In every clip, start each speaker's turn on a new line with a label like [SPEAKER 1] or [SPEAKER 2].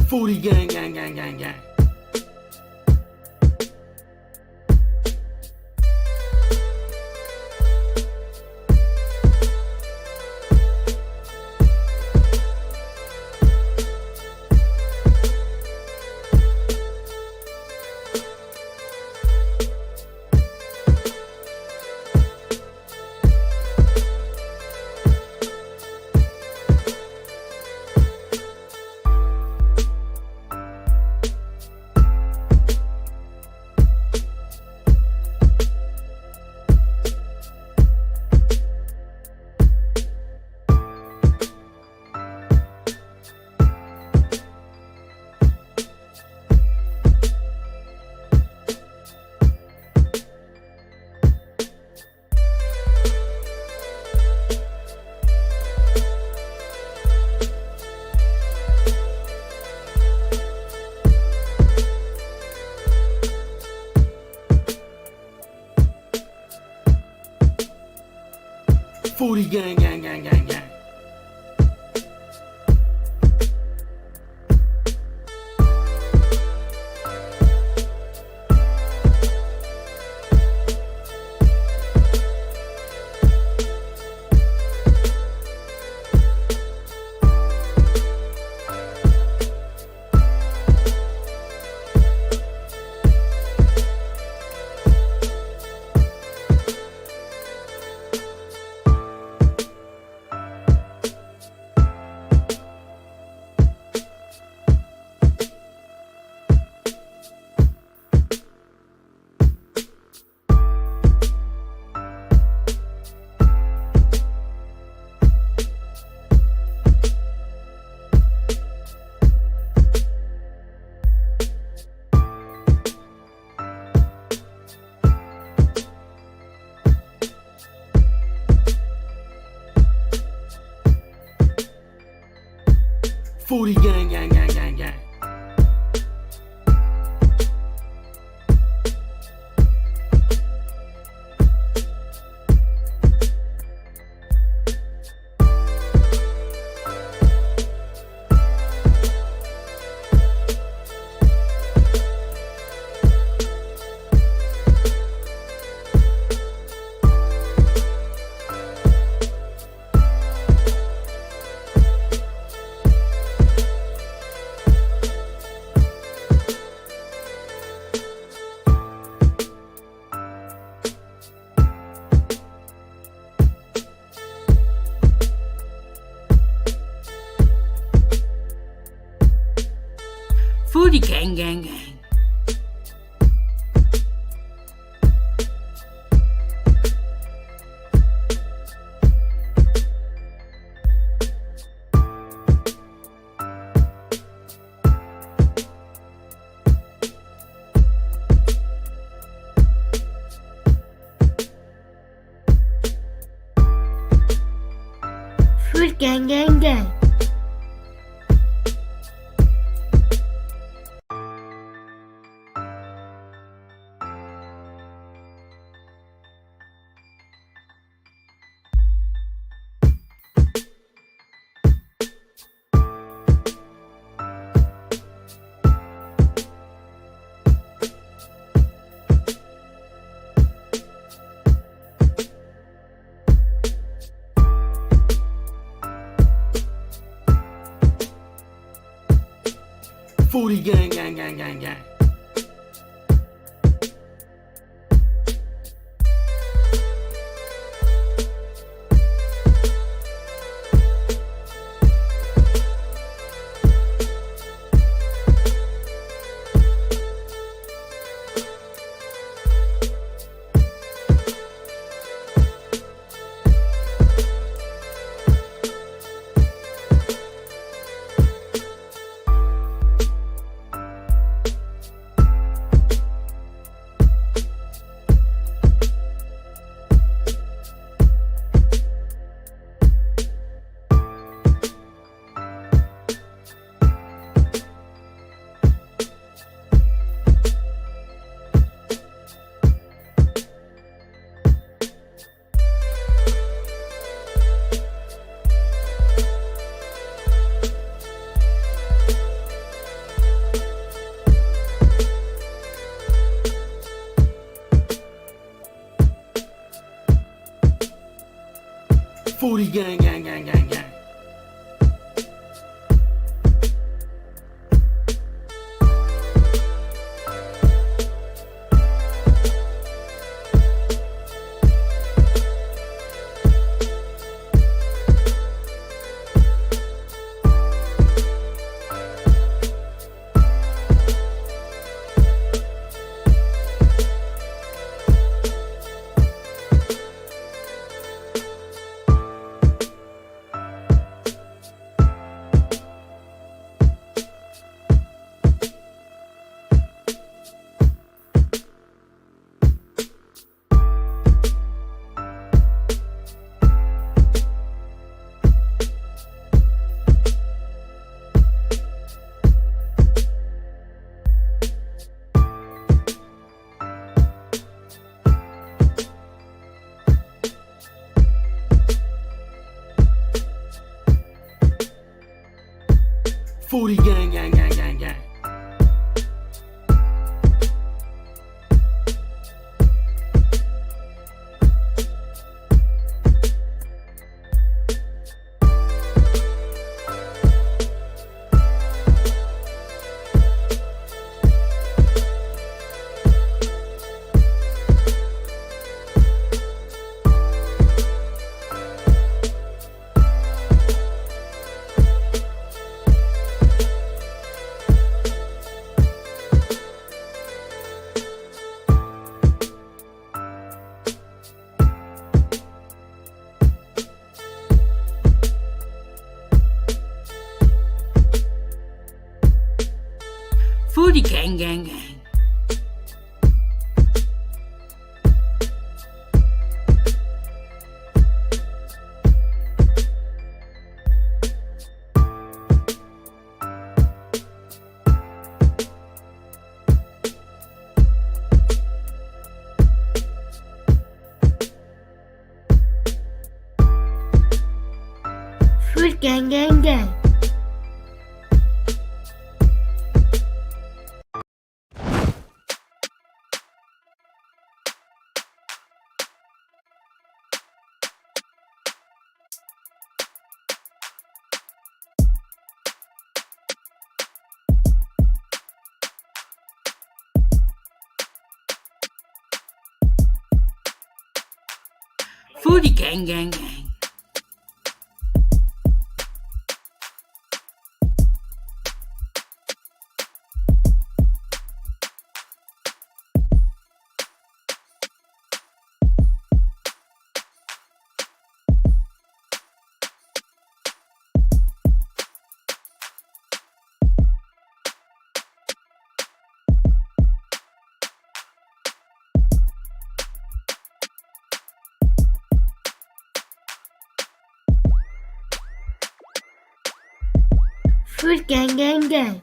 [SPEAKER 1] Foodie gang, gang, gang, gang, gang. Foodie gang, gang, gang, gang, gang. Foodie gang, gang, gang, gang, gang.
[SPEAKER 2] Foodie gang, gang, gang.
[SPEAKER 3] Food gang, gang, gang.
[SPEAKER 1] Foodie gang, gang, gang, gang, gang. Foodie gang, gang, gang, gang, gang. Foodie gang, gang, gang, gang, gang.
[SPEAKER 2] Foodie gang, gang, gang.
[SPEAKER 3] Food gang, gang, gang.
[SPEAKER 2] Foodie gang, gang, gang.
[SPEAKER 3] Food gang, gang, gang.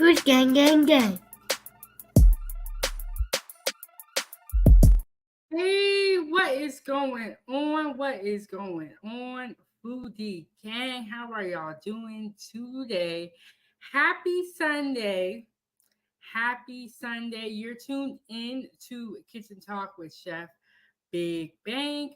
[SPEAKER 3] Food gang, gang, gang.
[SPEAKER 2] Hey, what is going on? What is going on? Foodie gang, how are y'all doing today? Happy Sunday. Happy Sunday. You're tuned in to Kitchen Talk with Chef Big Bank.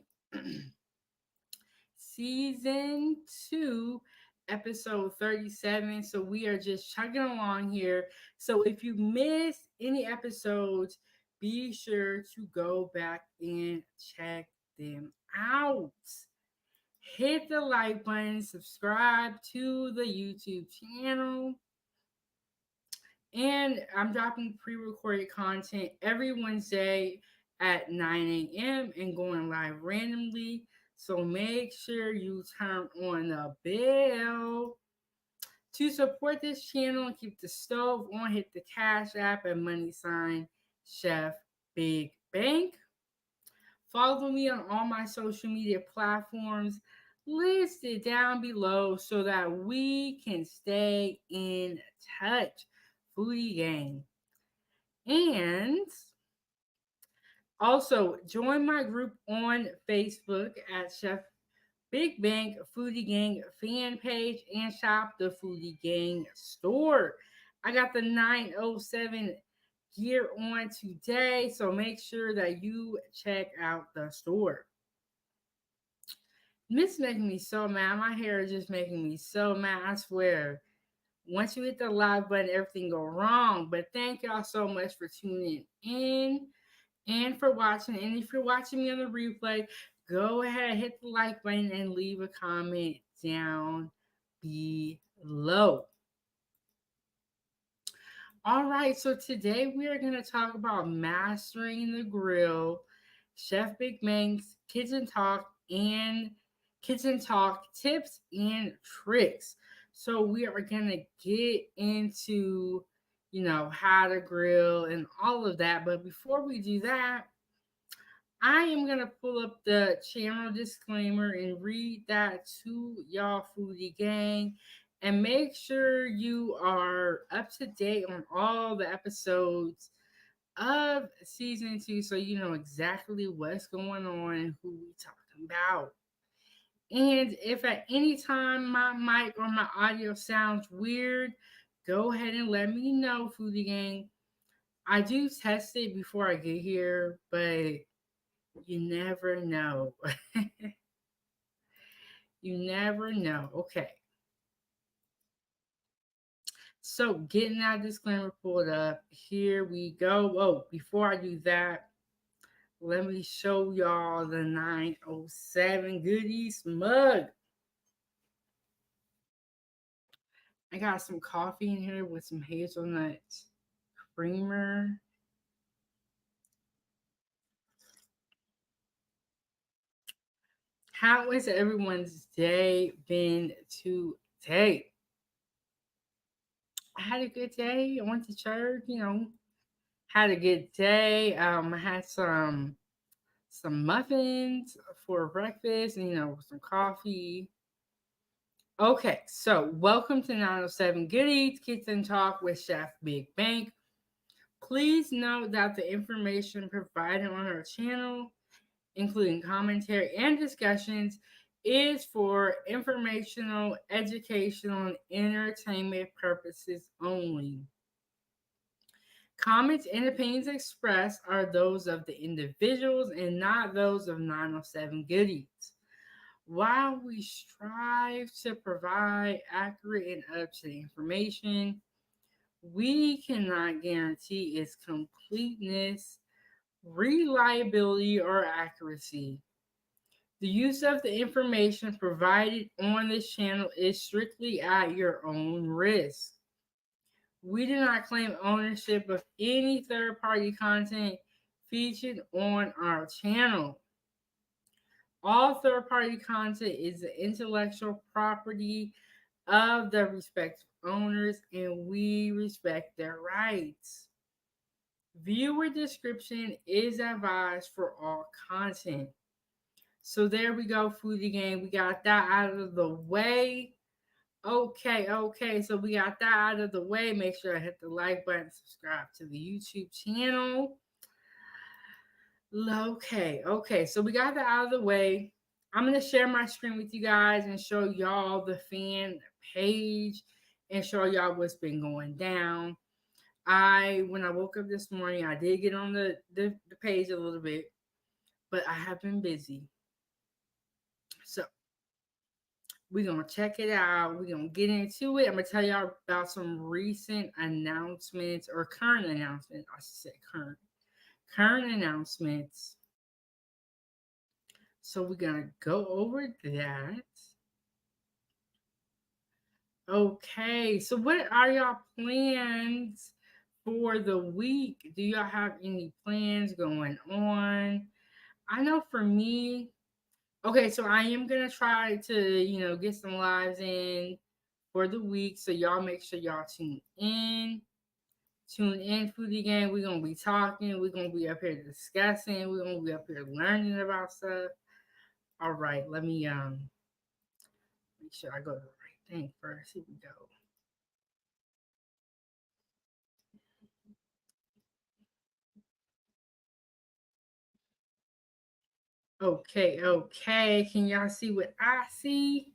[SPEAKER 2] Season 2, episode 37. So we are just chugging along here. So if you missed any episodes, be sure to go back and check them out. Hit the like button, subscribe to the YouTube channel. And I'm dropping pre-recorded content every Wednesday at 9 a.m. and going live randomly. So make sure you turn on the bell To support this channel and keep the stove on, hit the Cash App and money sign Chef Big Bank. Follow me on all my social media platforms listed down below so that we can stay in touch. Foodie Gang. And also join my group on Facebook at Chef Big Bank Foodie Gang fan page and shop the Foodie Gang store. I got the 907 gear on today, so make sure that you check out the store. This is making me so mad. My hair is just making me so mad. I swear. Once you hit the live button, everything go wrong. But thank y'all so much for tuning in and for watching. And if you're watching me on the replay, go ahead, hit the like button and leave a comment down below. All right, so today we are going to talk about mastering the grill, Chef Big Bank's kitchen talk tips and tricks. So we are going to get into, how to grill and all of that. But before we do that, I am going to pull up the channel disclaimer and read that to y'all Foodie Gang. And make sure you are up to date on all the episodes of season 2 so you know exactly what's going on and who we talking about. And if at any time my mic or my audio sounds weird, go ahead and let me know, Foodie Gang. I do test it before I get here, but you never know. You never know. Okay. So getting that disclaimer pulled up. Here we go. Oh, before I do that, let me show y'all the 907 Goodies mug. I got some coffee in here with some hazelnut creamer. How has everyone's day been today? I had a good day. I went to church, had a good day. I had some muffins for breakfast and some coffee. Okay, so welcome to 907 Good Eats Kitchen Talk with Chef Big Bank. Please note that the information provided on our channel, including commentary and discussions, is for informational, educational, and entertainment purposes only. Comments and opinions expressed are those of the individuals and not those of 907 Good Eats. While we strive to provide accurate and up-to-date information, we cannot guarantee its completeness, reliability, or accuracy. The use of the information provided on this channel is strictly at your own risk. We do not claim ownership of any third-party content featured on our channel. All third-party content is the intellectual property of the respective owners, and we respect their rights. Viewer description is advised for all content. So there we go, Foodie Gang. We got that out of the way. Okay. So we got that out of the way. Make sure I hit the like button, subscribe to the YouTube channel. Okay. So we got that out of the way. I'm going to share my screen with you guys and show y'all the fan page and show y'all what's been going down. When I woke up this morning, I did get on the page a little bit, but I have been busy. So we're going to check it out. We're going to get into it. I'm going to tell y'all about some recent announcements or current announcements. I should say current announcements. So we're going to go over that. Okay, so what are y'all plans for the week? Do y'all have any plans going on? I know for me, okay, so I am going to try to, get some lives in for the week. So y'all make sure y'all tune in. Tune in, Foodie Gang. We're gonna be talking. We're gonna be up here discussing. We're gonna be up here learning about stuff. All right, let me make sure I go to the right thing first. Here we go. Okay, okay. Can y'all see what I see?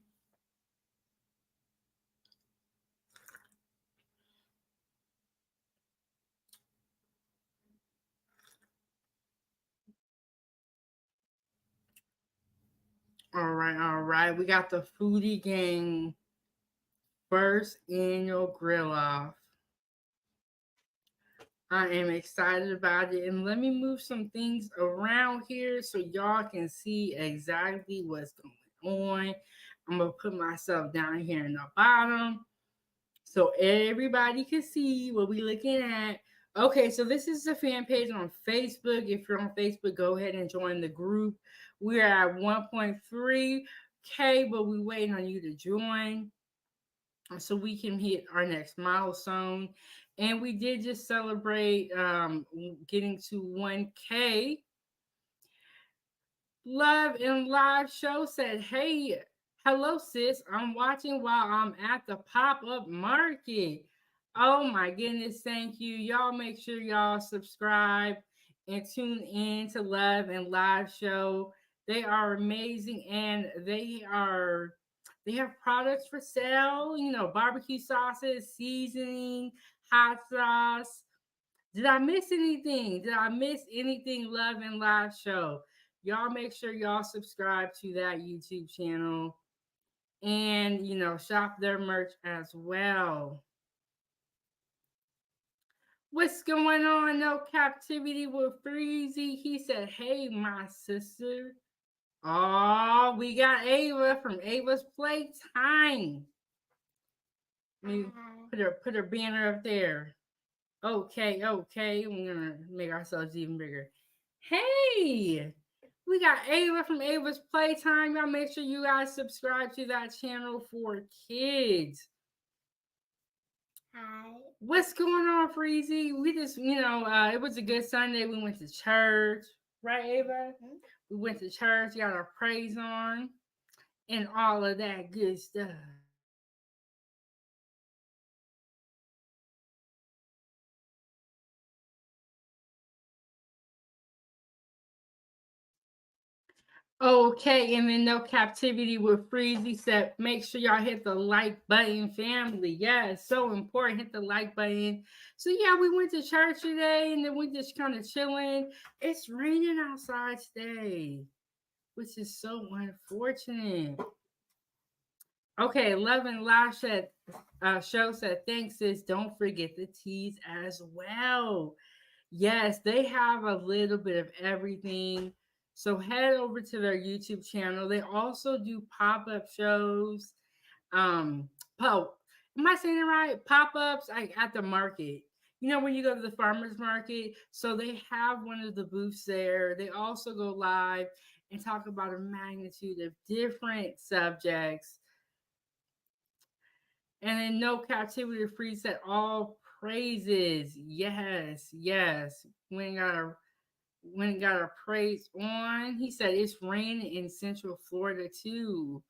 [SPEAKER 2] All right, all right. We got the Foodie Gang first annual grill off. I am excited about it. And let me move some things around here so y'all can see exactly what's going on. I'm going to put myself down here in the bottom so everybody can see what we're looking at. Okay, so this is the fan page on Facebook. If you're on Facebook, go ahead and join the group. We're at 1.3K, but we're waiting on you to join so we can hit our next milestone. And we did just celebrate getting to 1K. Love and Live Show said, "Hey, hello, sis. I'm watching while I'm at the pop up market." Oh my goodness, thank you. Y'all make sure y'all subscribe and tune in to Love and Live Show. They are amazing and they have products for sale, barbecue sauces, seasoning, hot sauce. Did I miss anything? Did I miss anything? Love and Live Show. Y'all make sure y'all subscribe to that YouTube channel and, shop their merch as well. What's going on? No captivity with Freezy. He said, "Hey, my sister." Oh, we got Ava from Ava's Playtime. Let me put her banner up there. Okay, okay. We're gonna make ourselves even bigger. Hey, we got Ava from Ava's Playtime. Y'all make sure you guys subscribe to that channel for kids.
[SPEAKER 3] Hi.
[SPEAKER 2] What's going on, Freezy? We just, it was a good Sunday. We went to church, right, Ava? Mm-hmm. We went to church, got our praise on, and all of that good stuff. Okay, and then no captivity with Freezy said, make sure y'all hit the like button, family. Yeah, it's so important. Hit the like button. So yeah, we went to church today and then we just kind of chilling. It's raining outside today, which is so unfortunate. Okay, Love and Live show said, thanks, sis. Don't forget the teas as well. Yes, they have a little bit of everything. So head over to their YouTube channel. They also do pop-up shows. Am I saying it right? Pop-ups like at the market. When you go to the farmers market. So they have one of the booths there. They also go live and talk about a magnitude of different subjects. And then no captivity free set all praises. Yes, yes. When got our praise on. He said it's raining in Central Florida too.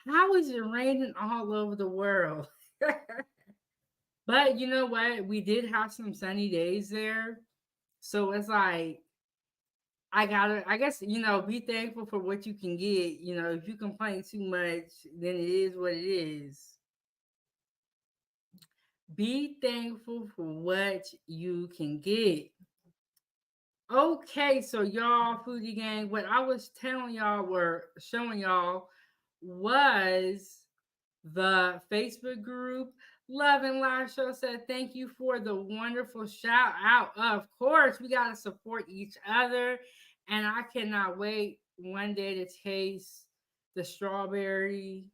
[SPEAKER 2] How is it raining all over the world? But you know what? We did have some sunny days there. So it's like I guess, be thankful for what you can get. If you complain too much, then it is what it is. Be thankful for what you can get. Okay, so y'all, Foodie Gang, what I was showing y'all was the Facebook group. Love and Live Show said, thank you for the wonderful shout out. Of course, we got to support each other. And I cannot wait one day to taste the strawberry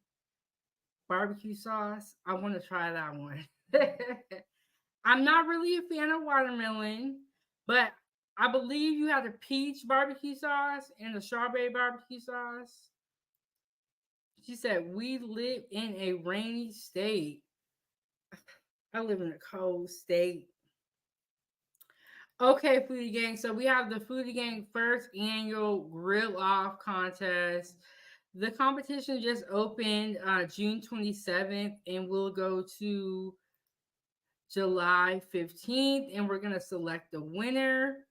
[SPEAKER 2] barbecue sauce. I want to try that one. I'm not really a fan of watermelon, but I believe you have the peach barbecue sauce and the strawberry barbecue sauce. She said, "We live in a rainy state. I live in a cold state." Okay, Foodie Gang. So we have the Foodie Gang first annual Grill Off contest. The competition just opened June 27th and will go to July 15th. And we're going to select the winner.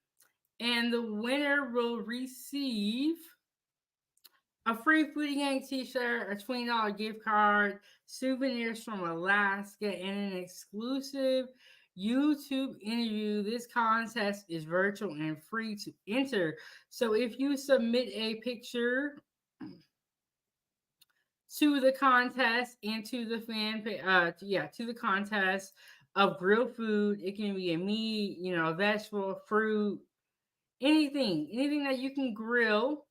[SPEAKER 2] And the winner will receive a free Foodie Gang t-shirt, a $20 gift card, souvenirs from Alaska, and an exclusive YouTube interview. This contest is virtual and free to enter. So if you submit a picture to the contest and to the to the contest of grilled food, it can be a meat, a vegetable, fruit, anything that you can grill,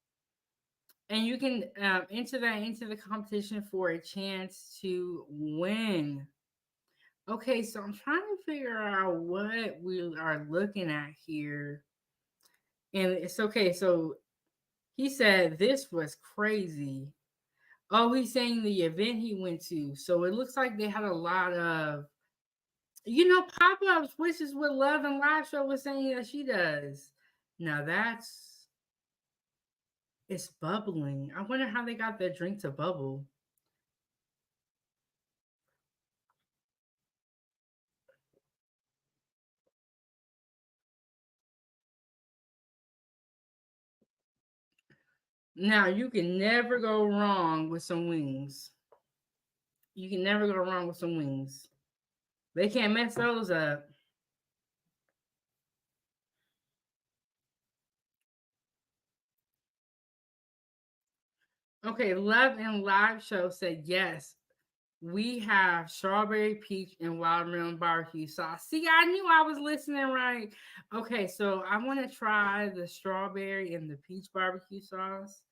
[SPEAKER 2] and you can enter that into the competition for a chance to win. Okay, so I'm trying to figure out what we are looking at here. And it's okay. So he said this was crazy. Oh, he's saying the event he went to. So it looks like they had a lot of, pop ups, which is what Love and Live Show was saying that she does. Now it's bubbling. I wonder how they got their drink to bubble. Now you can never go wrong with some wings. You can never go wrong with some wings. They can't mess those up. Okay, Love and Live Show said yes. We have strawberry, peach, and watermelon barbecue sauce. See, I knew I was listening right. Okay, so I want to try the strawberry and the peach barbecue sauce.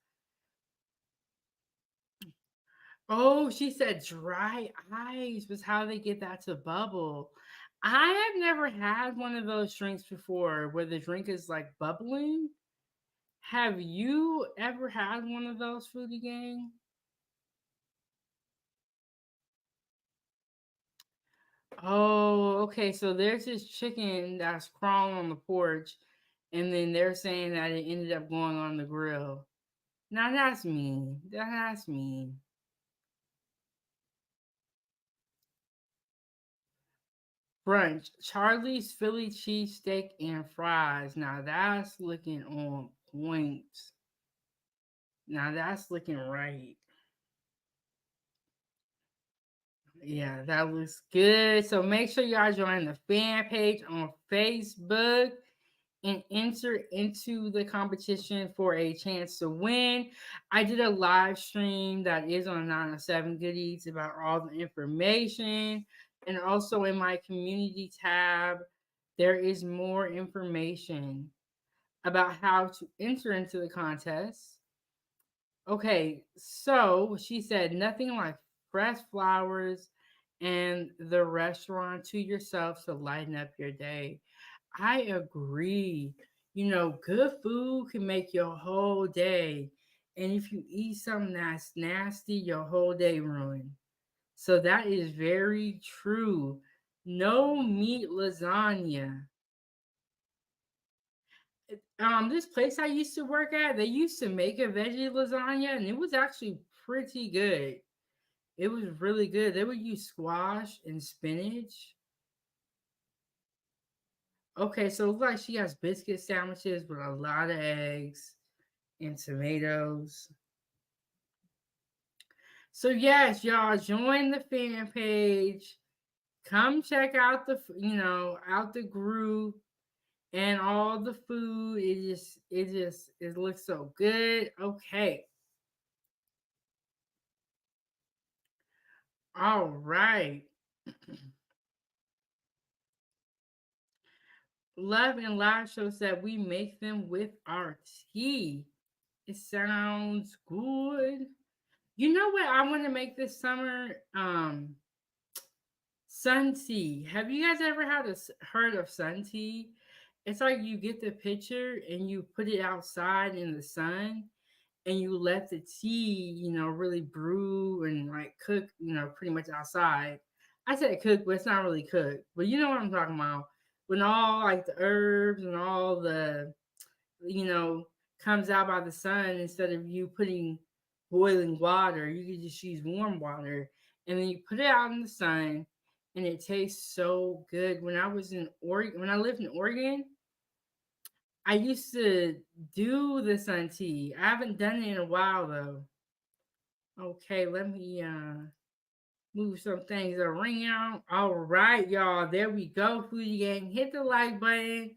[SPEAKER 2] Oh, she said dry ice was how they get that to bubble. I have never had one of those drinks before where the drink is like bubbling. Have you ever had one of those, Foodie Gang? Oh, okay. So there's this chicken that's crawling on the porch, and then they're saying that it ended up going on the grill. Now that's mean. That's mean. Brunch, Charlie's Philly cheesesteak and fries. Now that's looking on point. Now that's looking right. Yeah, that looks good. So make sure y'all join the fan page on Facebook and enter into the competition for a chance to win. I did a live stream that is on 907 Goodies about all the information. And also in my community tab, there is more information about how to enter into the contest. Okay, so she said nothing like fresh flowers and the restaurant to yourself to lighten up your day. I agree. Good food can make your whole day. And if you eat something that's nasty, your whole day ruined. So that is very true. No meat lasagna. This place I used to work at, they used to make a veggie lasagna and it was actually pretty good. It was really good. They would use squash and spinach. Okay, so it looks like she has biscuit sandwiches with a lot of eggs and tomatoes. So yes, y'all join the fan page. Come check out out the group and all the food. It looks so good. Okay. All right. Love and Live Show said we make them with our tea. It sounds good. You know what I want to make this summer? Sun tea. Have you guys ever heard of sun tea? It's like you get the pitcher and you put it outside in the sun, and you let the tea, really brew and like cook, pretty much outside. I said cook, but it's not really cook. But you know what I'm talking about. When all like the herbs and all the, you know, comes out by the sun instead of you putting boiling water, you can just use warm water and then you put it out in the sun and it tastes so good. When I was in Oregon, when I lived in Oregon, I used to do the sun tea. I haven't done it in a while though. Okay, let me move some things around. All right, y'all. There we go, Foodie Gang. Hit the like button.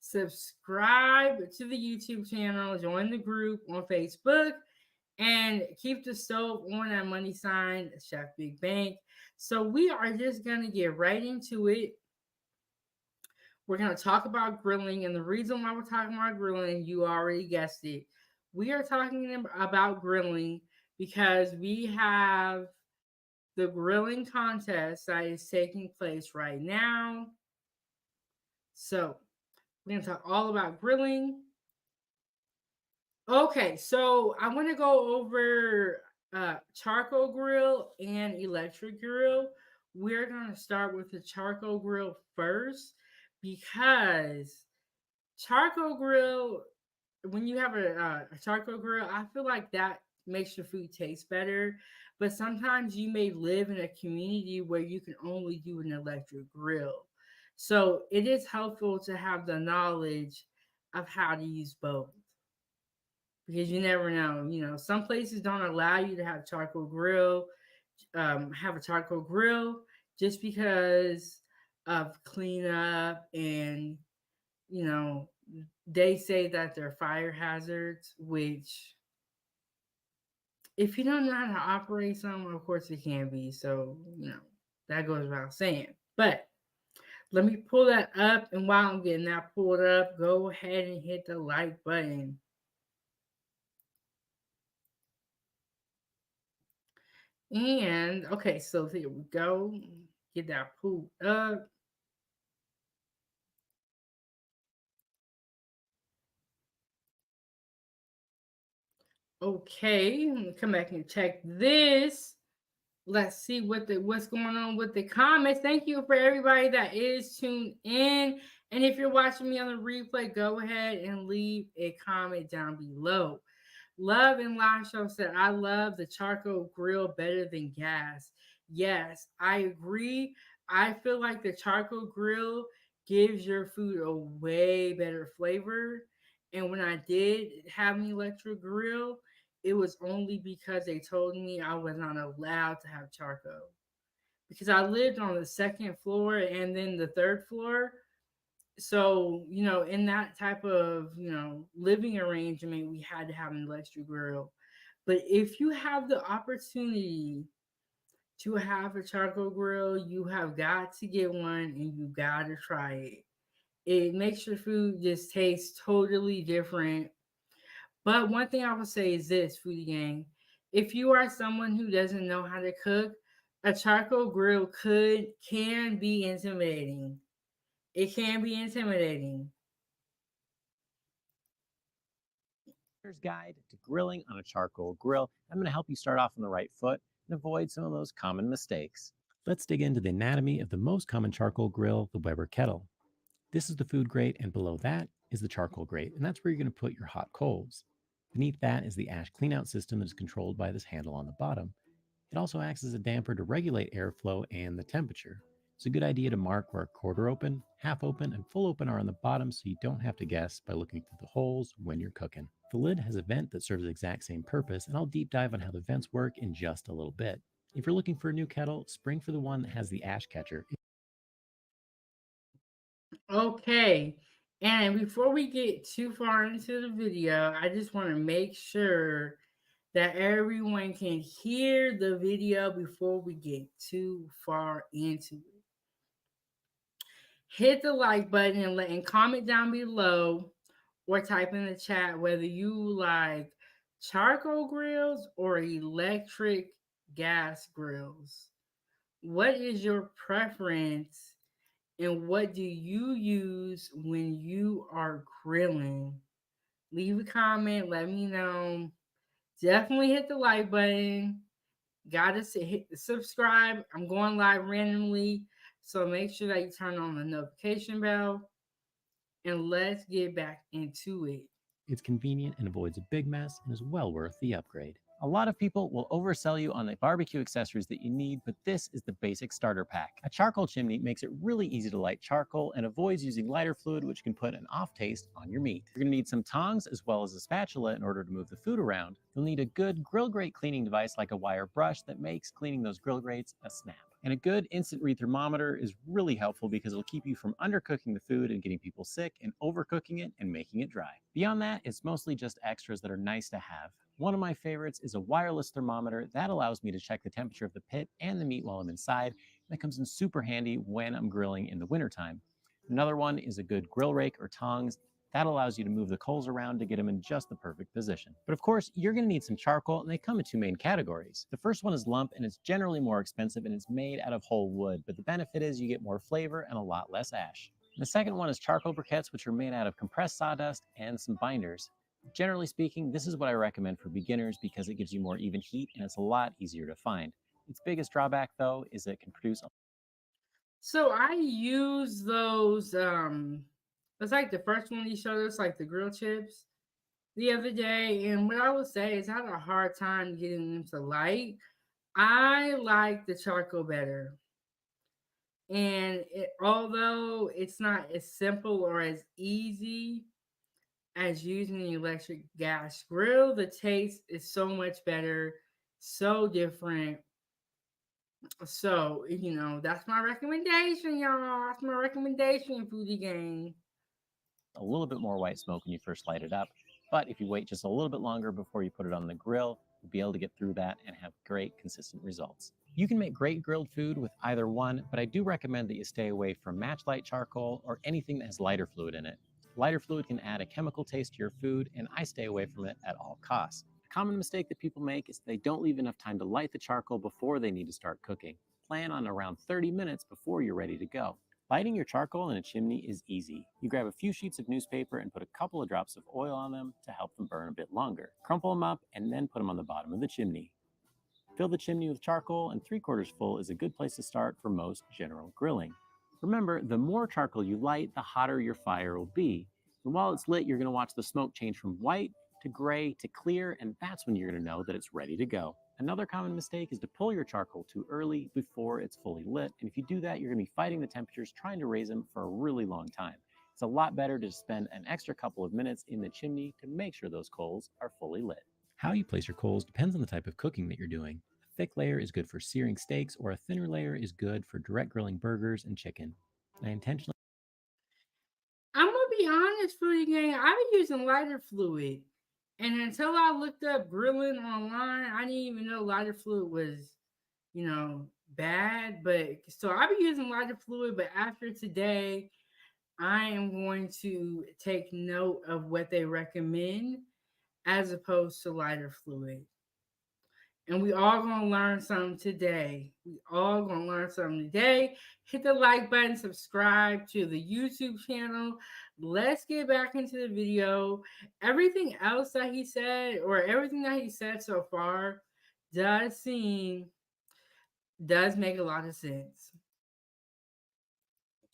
[SPEAKER 2] Subscribe to the YouTube channel. Join the group on Facebook. And keep the stove on that money sign, Chef Big Bank. So we are just going to get right into it. We're going to talk about grilling. And the reason why we're talking about grilling, you already guessed it. We are talking about grilling because we have the grilling contest that is taking place right now. So we're going to talk all about grilling. Okay, so I want to go over charcoal grill and electric grill. We're going to start with the charcoal grill first because charcoal grill, when you have a charcoal grill, I feel like that makes your food taste better. But sometimes you may live in a community where you can only do an electric grill. So it is helpful to have the knowledge of how to use both because you never know. Some places don't allow you to have charcoal grill, have a charcoal grill just because of cleanup and you know they say that they're fire hazards, which if you don't know how to operate some, of course it can be. So, that goes without saying. But let me pull that up. And while I'm getting that pulled up, go ahead and hit the like button. And okay, so here we go. Get that pulled up. Okay, let me come back and check this. Let's see what's going on with the comments. Thank you for everybody that is tuned in. And if you're watching me on the replay, go ahead and leave a comment down below. Love and Live Show said, I love the charcoal grill better than gas. Yes, I agree. I feel like the charcoal grill gives your food a way better flavor. And when I did have an electric grill, it was only because they told me I was not allowed to have charcoal. Because I lived on the second floor and then the third floor. So, in that type of, living arrangement, we had to have an electric grill. But if you have the opportunity to have a charcoal grill, you have got to get one and you got to try it. It makes your food just taste totally different. But one thing I would say is this, Foodie Gang. If you are someone who doesn't know how to cook, a charcoal grill can be intimidating. It can be intimidating.
[SPEAKER 4] Guide to grilling on a charcoal grill. I'm going to help you start off on the right foot and avoid some of those common mistakes. Let's dig into the anatomy of the most common charcoal grill, the Weber kettle. This is the food grate, and below that is the charcoal grate, and that's where you're going to put your hot coals. Beneath that is the ash cleanout system that is controlled by this handle on the bottom. It also acts as a damper to regulate airflow and the temperature. It's a good idea to mark where quarter open, half open, and full open are on the bottom so you don't have to guess by looking through the holes when you're cooking. The lid has a vent that serves the exact same purpose, and I'll deep dive on how the vents work in just a little bit. If you're looking for a new kettle, spring for the one that has the ash catcher.
[SPEAKER 2] Okay. And before we get too far into the video, I just want to make sure that everyone can hear the video before we get too far into it. Hit the like button and comment down below or type in the chat whether you like charcoal grills or electric gas grills. What is your preference and what do you use when you are grilling? Leave a comment, let me know. definitely hit the like button. Gotta hit the subscribe. I'm going live randomly, so make sure that you turn on the notification bell. And let's get back into it.
[SPEAKER 4] It's convenient and avoids a big mess and is well worth the upgrade. A lot of people will oversell you on the barbecue accessories that you need, but this is the basic starter pack. A charcoal chimney makes it really easy to light charcoal and avoids using lighter fluid, which can put an off taste on your meat. You're gonna need some tongs as well as a spatula in order to move the food around. You'll need a good grill grate cleaning device like a wire brush that makes cleaning those grill grates a snap. And a good instant read thermometer is really helpful because it'll keep you from undercooking the food and getting people sick and overcooking it and making it dry. Beyond that, it's mostly just extras that are nice to have. One of my favorites is a wireless thermometer that allows me to check the temperature of the pit and the meat while I'm inside. That comes in super handy when I'm grilling in the wintertime. Another one is a good grill rake or tongs. That allows you to move the coals around to get them in just the perfect position. But of course, you're gonna need some charcoal, and they come in two main categories. The first one is lump, and it's generally more expensive, and it's made out of whole wood, but the benefit is you get more flavor and a lot less ash. The second one is charcoal briquettes, which are made out of compressed sawdust and some binders. Generally speaking, this is what I recommend for beginners because it gives you more even heat and it's a lot easier to find. Its biggest drawback, though, is that it can produce.
[SPEAKER 2] So I use those. It's like the first one you showed us, like the grill chips, the other day. And what I would say is I had a hard time getting them to light. I like the charcoal better. And although it's not as simple or as easy as using an electric gas grill, the taste is so much better, so different. So, that's my recommendation, y'all. That's my recommendation, Foodie Gang.
[SPEAKER 4] A little bit more white smoke when you first light it up, but if you wait just a little bit longer before you put it on the grill, you'll be able to get through that and have great, consistent results. You can make great grilled food with either one, but I do recommend that you stay away from match light charcoal or anything that has lighter fluid in it. Lighter fluid can add a chemical taste to your food, and I stay away from it at all costs. A common mistake that people make is they don't leave enough time to light the charcoal before they need to start cooking. Plan on around 30 minutes before you're ready to go. Lighting your charcoal in a chimney is easy. You grab a few sheets of newspaper and put a couple of drops of oil on them to help them burn a bit longer. Crumple them up and then put them on the bottom of the chimney. Fill the chimney with charcoal, and 3/4 full is a good place to start for most general grilling. Remember, the more charcoal you light, the hotter your fire will be. And while it's lit, you're going to watch the smoke change from white to gray to clear, and that's when you're going to know that it's ready to go. Another common mistake is to pull your charcoal too early before it's fully lit, and if you do that, you're going to be fighting the temperatures trying to raise them for a really long time. It's a lot better to spend an extra couple of minutes in the chimney to make sure those coals are fully lit. How you place your coals depends on the type of cooking that you're doing. A thick layer is good for searing steaks, or a thinner layer is good for direct grilling burgers and chicken. I intentionally
[SPEAKER 2] I'm gonna be honest, Foodie Gang. I've been using lighter fluid, and until I looked up grilling online, I didn't even know lighter fluid was, bad. But so I've been using lighter fluid, but after today, I am going to take note of what they recommend as opposed to lighter fluid. And we all gonna learn something today. We all gonna learn something today. Hit the like button, subscribe to the YouTube channel. Let's get back into the video. Everything else that he said, or everything that he said so far, does make a lot of sense.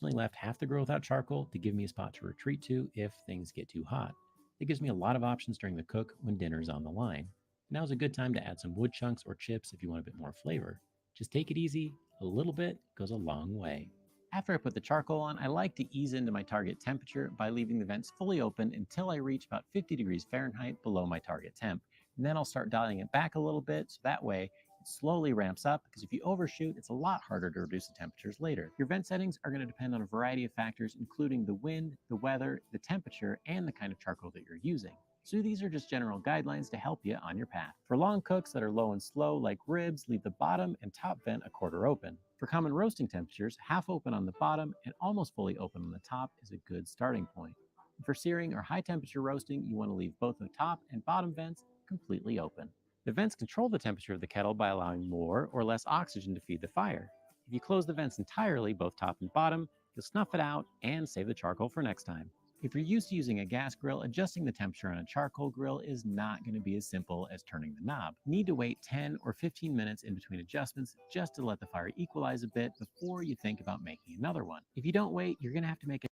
[SPEAKER 4] left half the grill without charcoal to give me a spot to retreat to if things get too hot. It gives me a lot of options during the cook when dinner's on the line. Now is a good time to add some wood chunks or chips if you want a bit more flavor. Just take it easy, a little bit goes a long way. After I put the charcoal on, I like to ease into my target temperature by leaving the vents fully open until I reach about 50 degrees Fahrenheit below my target temp. And then I'll start dialing it back a little bit so that way it slowly ramps up, because if you overshoot, it's a lot harder to reduce the temperatures later. Your vent settings are going to depend on a variety of factors, including the wind, the weather, the temperature, and the kind of charcoal that you're using. So these are just general guidelines to help you on your path. For long cooks that are low and slow, like ribs, leave the bottom and top vent a quarter open. For common roasting temperatures, half open on the bottom and almost fully open on the top is a good starting point. And for searing or high temperature roasting, you want to leave both the top and bottom vents completely open. The vents control the temperature of the kettle by allowing more or less oxygen to feed the fire. If you close the vents entirely, both top and bottom, you'll snuff it out and save the charcoal for next time. If you're used to using a gas grill, adjusting the temperature on a charcoal grill is not going to be as simple as turning the knob. You need to wait 10 or 15 minutes in between adjustments just to let the fire equalize a bit before you think about making another one. If you don't wait, you're going to have to make a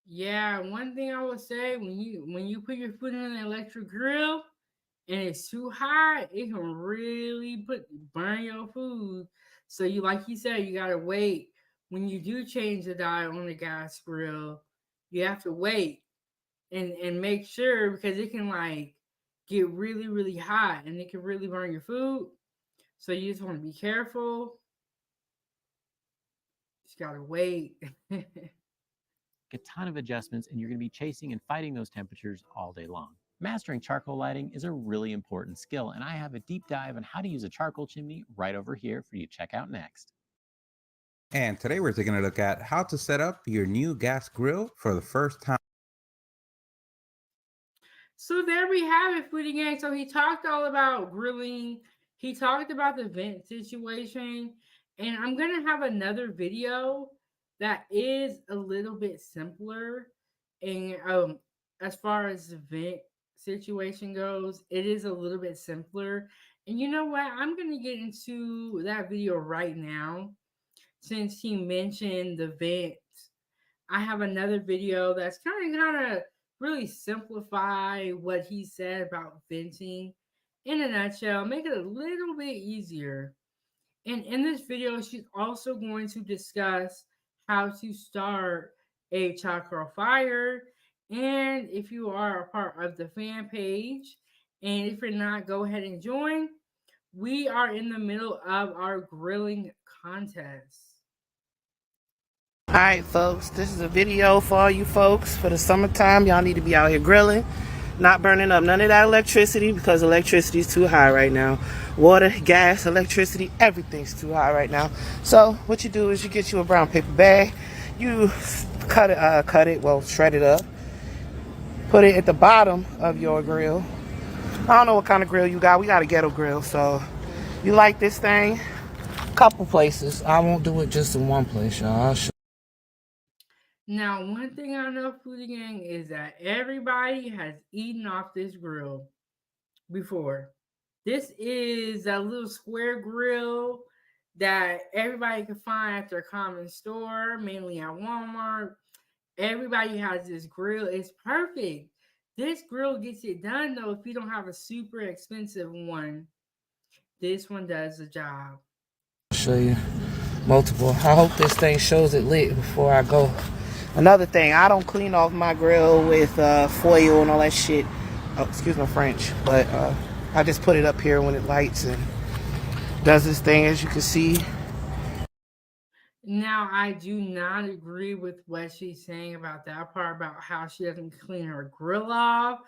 [SPEAKER 2] Yeah, one thing I would say, when you put your food in an electric grill and it's too hot, it can really burn your food. So you, like you said, you gotta wait. When you do change the dial on the gas grill, you have to wait and make sure, because it can like get really, really hot and it can really burn your food. So you just want to be careful. Just gotta wait.
[SPEAKER 4] ton of adjustments, and you're going to be chasing and fighting those temperatures all day long. Mastering charcoal lighting is a really important skill, and I have a deep dive on how to use a charcoal chimney right over here for you to check out next.
[SPEAKER 5] And today we're taking a look at how to set up your new gas grill for the first time.
[SPEAKER 2] So there we have it, Foodie Gang. So he talked all about grilling. He talked about the vent situation. And I'm going to have another video that is a little bit simpler. And as far as the vent situation goes, it is a little bit simpler. And you know what? I'm going to get into that video right now since he mentioned the vent. I have another video that's kind of really simplify what he said about venting in a nutshell, make it a little bit easier. And in this video, she's also going to discuss how to start a charcoal fire. And if you are a part of the fan page, and if you're not, go ahead and join. We are in the middle of our grilling contest.
[SPEAKER 6] All right, folks, this is a video for all you folks for the summertime. Y'all need to be out here grilling, not burning up none of that electricity, because electricity is too high right now. Water, gas, electricity, everything's too high right now. So what you do is you get you a brown paper bag, you shred it up, put it at the bottom of your grill. I don't know what kind of grill you got. We got a ghetto grill, so you like this thing? Couple places. I won't do it just in one place, y'all.
[SPEAKER 2] Now, one thing I know, Foodie Gang, is that everybody has eaten off this grill before. This is a little square grill that everybody can find at their common store, mainly at Walmart. Everybody has this grill. It's perfect. This grill gets it done, though, if you don't have a super expensive one. This one does the job.
[SPEAKER 6] I'll show you multiple. I hope this thing shows it lit before I go. Another thing, I don't clean off my grill with foil and all that shit. Oh, excuse my French, but I just put it up here when it lights and does this thing, as you can see.
[SPEAKER 2] Now, I do not agree with what she's saying about that part, about how she doesn't clean her grill off.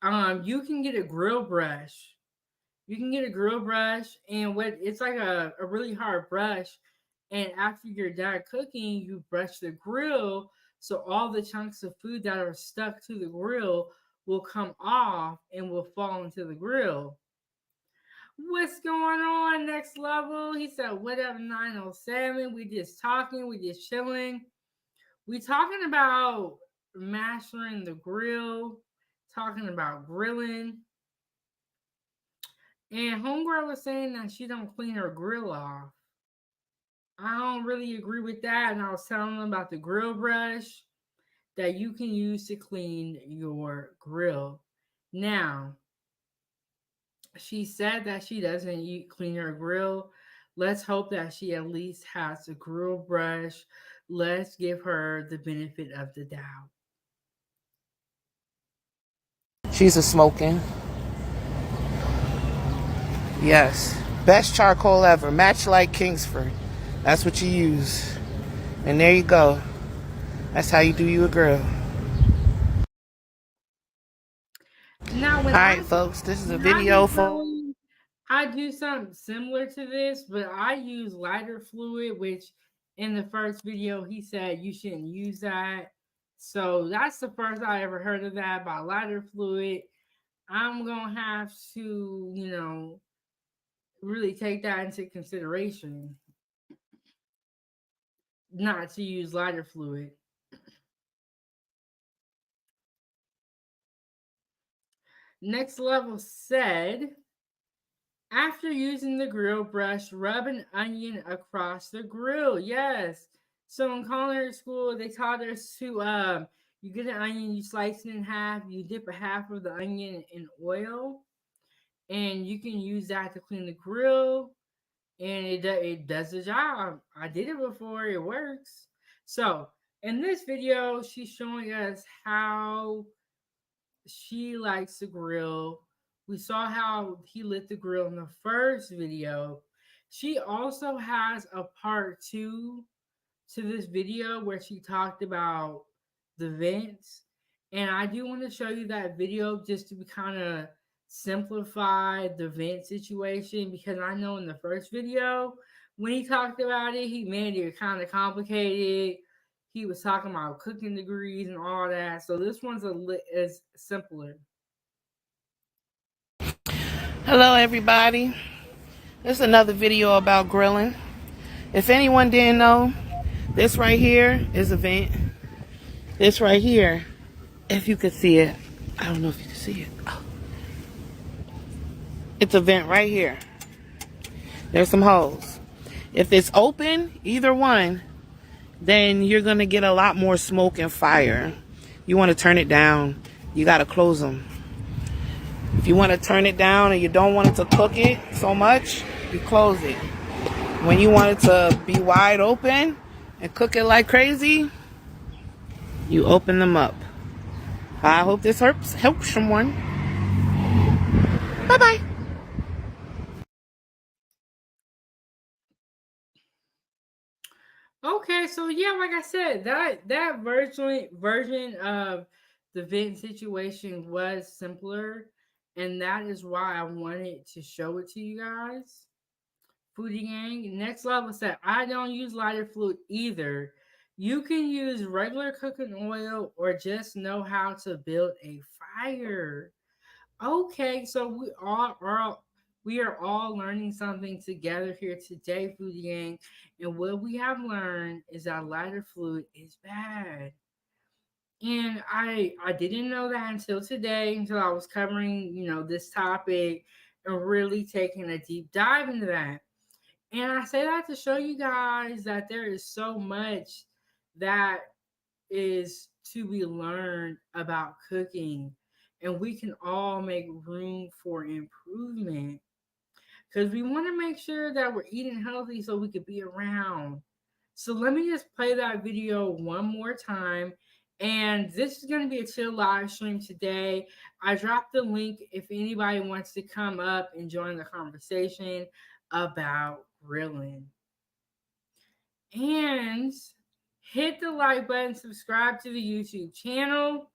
[SPEAKER 2] You can get a grill brush. You can get a grill brush, and it's like a really hard brush. And after you're done cooking, you brush the grill, so all the chunks of food that are stuck to the grill will come off and will fall into the grill. What's going on, next level? He said, what up, 907? We just talking, we just chilling. We talking about mastering the grill, talking about grilling. And homegirl was saying that she don't clean her grill off. I don't really agree with that. And I was telling them about the grill brush that you can use to clean your grill. Now, she said that she doesn't clean her grill. Let's hope that she at least has a grill brush. Let's give her the benefit of the doubt.
[SPEAKER 6] She's a smoking. Yes. Best charcoal ever. Match like Kingsford. That's what you use. And there you go. That's how you do you a grill.
[SPEAKER 2] Now,
[SPEAKER 6] all right, folks, this is a video for...
[SPEAKER 2] I do something similar to this, but I use lighter fluid, which in the first video he said you shouldn't use that. So that's the first I ever heard of that, by lighter fluid. I'm going to have to, really take that into consideration. Not to use lighter fluid. Next Level said, after using the grill brush, rub an onion across the grill. Yes. So in culinary school, they taught us to you get an onion, you slice it in half, you dip a half of the onion in oil, and you can use that to clean the grill, and it does the job. I did it before, it works. So in this video, she's showing us how she likes to grill. We saw how he lit the grill in the first video. She also has a part two to this video where she talked about the vents. And I do want to show you that video just to kind of simplify the vent situation, because I know in the first video when he talked about it, he made it kind of complicated. He was talking about cooking degrees and all that. So this one's is simpler.
[SPEAKER 6] Hello, everybody. This is another video about grilling. If anyone didn't know, this right here is a vent. This right here, if you could see it, I don't know if you can see it. Oh. It's a vent right here. There's some holes. If it's open, either one, then you're going to get a lot more smoke and fire. You want to turn it down. You got to close them. If you want to turn it down and you don't want it to cook it so much, you close it. When you want it to be wide open and cook it like crazy, you open them up. I hope this helps someone. Bye-bye.
[SPEAKER 2] Okay, so yeah, like I said, that version of the vent situation was simpler, and that is why I wanted to show it to you guys. Foodie Gang. Next Level said, I don't use lighter fluid either. You can use regular cooking oil or just know how to build a fire. Okay, so we are all learning something together here today, Foodie Gang. And what we have learned is that lighter fluid is bad. And I didn't know that until today, until I was covering, this topic and really taking a deep dive into that. And I say that to show you guys that there is so much that is to be learned about cooking, and we can all make room for improvement, because we want to make sure that we're eating healthy so we could be around. So let me just play that video one more time. And this is going to be a chill live stream today. I dropped the link if anybody wants to come up and join the conversation about grilling. And hit the like button, subscribe to the YouTube channel.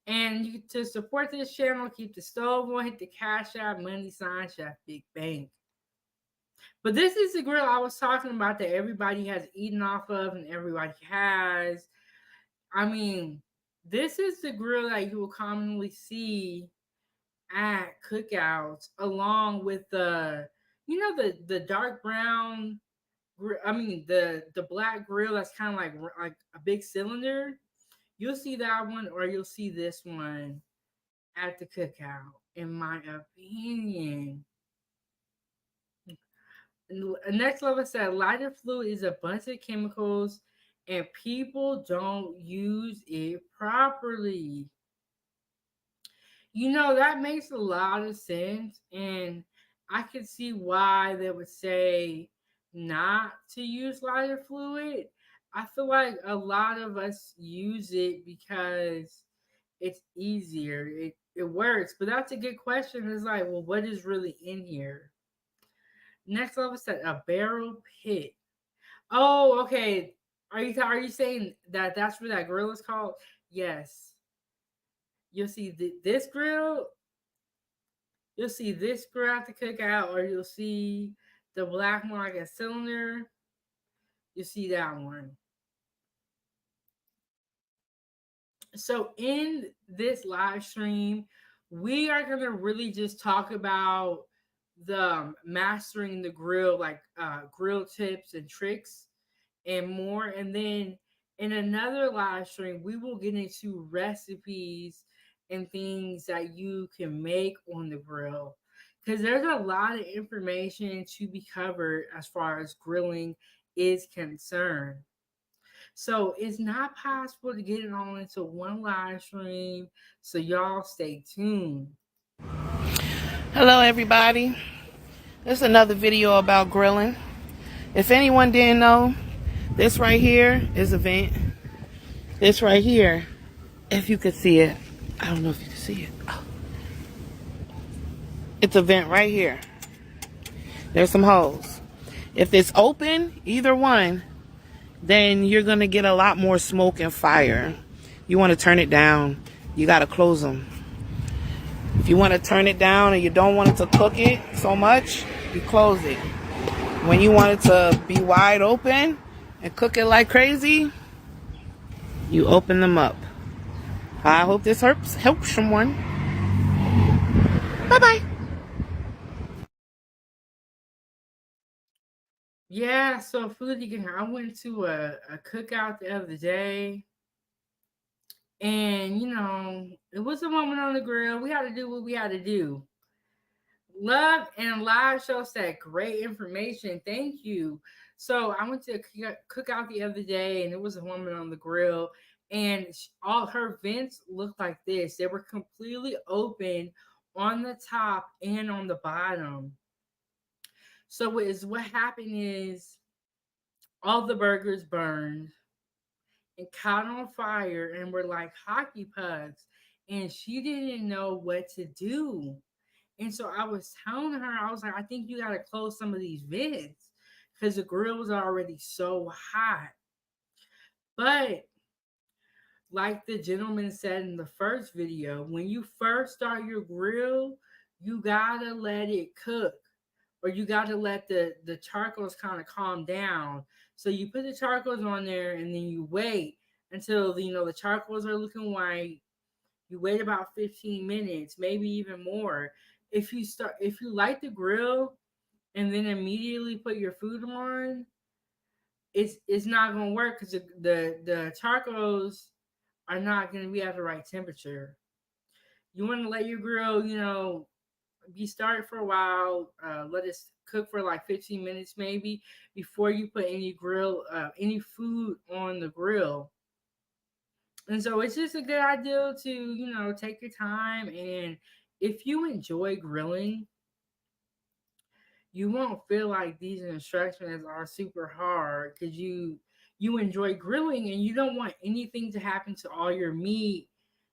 [SPEAKER 2] And to support this channel, keep the stove on, hit the Cash App, money sign, Chefbigbank. But this is the grill I was talking about that everybody has eaten off of and everybody has. I mean, this is the grill that you will commonly see at cookouts, along with the dark brown. I mean the black grill that's kind of like a big cylinder. You'll see that one, or you'll see this one at the cookout, in my opinion. Next Level said lighter fluid is a bunch of chemicals and people don't use it properly. That makes a lot of sense, and I can see why they would say not to use lighter fluid. I feel like a lot of us use it because it's easier. It works. But that's a good question. It's like, well, what is really in here? Next Level said a barrel pit. Oh, okay. Are you saying that that's what that grill is called? Yes. You'll see this grill. You'll see this grill at the cookout, or you'll see the black one like a cylinder. You'll see that one. So in this live stream, we are gonna really just talk about the mastering the grill, like grill tips and tricks and more. And then in another live stream, we will get into recipes and things that you can make on the grill. Because there's a lot of information to be covered as far as grilling is concerned. So it's not possible to get it all into one live stream. So y'all stay tuned.
[SPEAKER 6] Hello, everybody. This is another video about grilling. If anyone didn't know, this right here is a vent. This right here, if you could see it, I don't know if you can see it. Oh. It's a vent right here. There's some holes. If it's open, either one, then you're going to get a lot more smoke and fire. You want to turn it down. You got to close them. If you want to turn it down and you don't want it to cook it so much, you close it. When you want it to be wide open and cook it like crazy, you open them up. I hope this helps someone. Bye-bye.
[SPEAKER 2] Yeah, so food again. I went to a cookout the other day, and it was a moment on the grill. We had to do what we had to do. Love and live show said great information. Thank you. So I went to a cookout the other day, and it was a woman on the grill, and all her vents looked like this. They were completely open on the top and on the bottom. So what happened is all the burgers burned and caught on fire and were like hockey pucks, and she didn't know what to do. And so I was telling her, I was like, I think you got to close some of these vents because the grill was already so hot. But like the gentleman said in the first video, when you first start your grill, you got to let it cook, or you got to let the charcoals kind of calm down. So you put the charcoals on there and then you wait until the charcoals are looking white. You wait about 15 minutes, maybe even more. If you light the grill and then immediately put your food on, it's not gonna work because the charcoals are not gonna be at the right temperature. You want to let your grill, be started for a while. Let it cook for like 15 minutes maybe before you put any food on the grill. And so it's just a good idea to, take your time. And if you enjoy grilling, you won't feel like these instructions are super hard because you enjoy grilling and you don't want anything to happen to all your meat,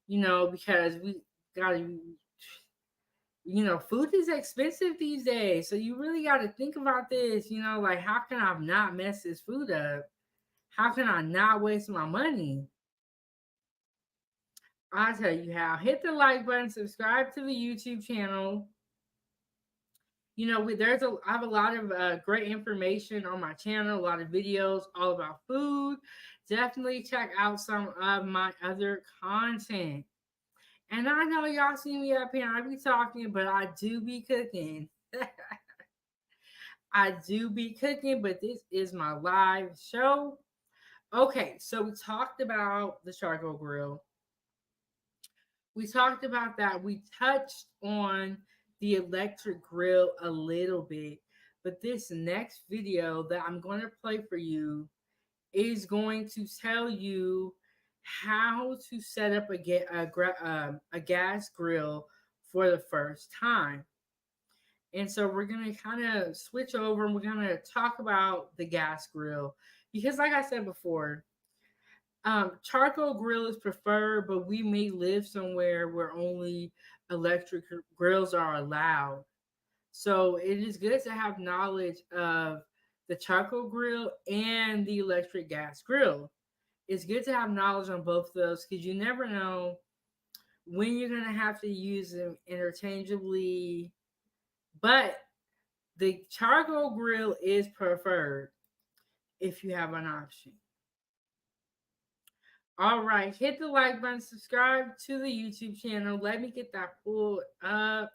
[SPEAKER 2] because we gotta, food is expensive these days. So you really got to think about this, like how can I not mess this food up? How can I not waste my money? I'll tell you how. Hit the like button, subscribe to the YouTube channel. I have a lot of great information on my channel, a lot of videos all about food. Definitely check out some of my other content. And I know y'all see me up here, I be talking, but I do be cooking. I do be cooking, but this is my live show. Okay, so we talked about the charcoal grill. We talked about that. We touched on the electric grill a little bit, but this next video that I'm going to play for you is going to tell you how to set up a gas grill for the first time. And so we're going to kind of switch over and we're going to talk about the gas grill because, like I said before, charcoal grill is preferred, but we may live somewhere where only electric grills are allowed. So it is good to have knowledge of the charcoal grill and the electric gas grill. It's good to have knowledge on both of those because you never know when you're going to have to use them interchangeably. But the charcoal grill is preferred if you have an option. All right, hit the like button, subscribe to the YouTube channel. Let me get that pulled up.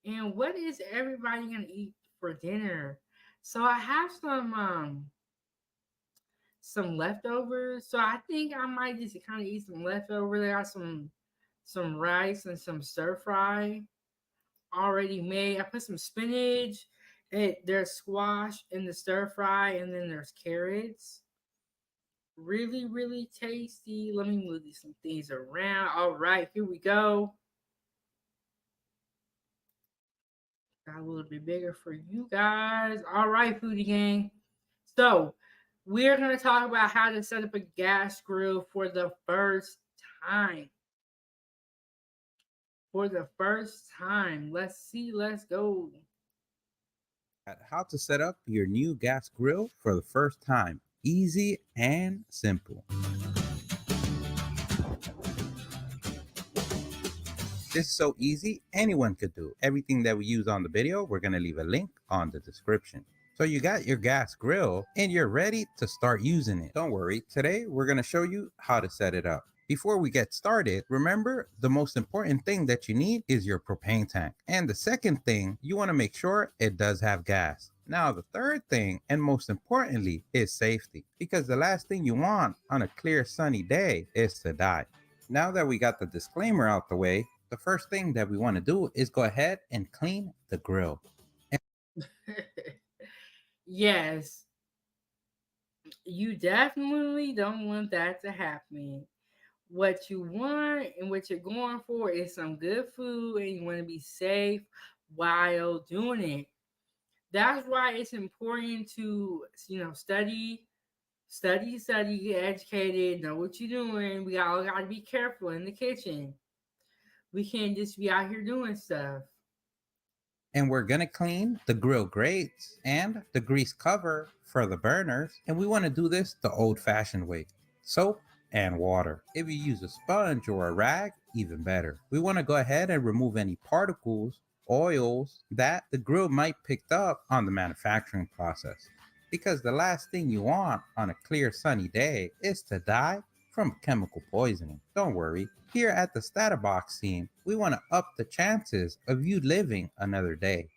[SPEAKER 2] And what is everybody gonna eat for dinner? So I have some leftovers. So I think I might just kind of eat some leftovers. I got some rice and some stir fry already made. I put some spinach, and there's squash in the stir fry, and then there's carrots. Really, really tasty. Let me move these some things around. All right, here we go. Got a little bit bigger for you guys. All right, foodie gang. So we're gonna talk about how to set up a gas grill for the first time. For the first time. Let's see. Let's go.
[SPEAKER 5] At how to set up your new gas grill for the first time. Easy and simple. This is so easy, anyone could do. Everything that we use on the video, we're going to leave a link on the description. So you got your gas grill and you're ready to start using it. Don't worry, today we're going to show you how to set it up. Before we get started, remember the most important thing that you need is your propane tank. And the second thing, you want to make sure it does have gas. Now, the third thing, and most importantly, is safety. Because the last thing you want on a clear sunny day is to die. Now that we got the disclaimer out the way, the first thing that we want to do is go ahead and clean the grill.
[SPEAKER 2] Yes, you definitely don't want that to happen. What you want and what you're going for is some good food, and you want to be safe while doing it. That's why it's important to, study, get educated, know what you're doing. We all got to be careful in the kitchen. We can't just be out here doing stuff.
[SPEAKER 5] And we're gonna clean the grill grates and the grease cover for the burners. And we wanna do this the old fashioned way, soap and water. If you use a sponge or a rag, even better. We wanna go ahead and remove any particles, oils that the grill might picked up on the manufacturing process. Because the last thing you want on a clear sunny day is to die from chemical poisoning. Don't worry, here at the Statabox team, we want to up the chances of you living another day.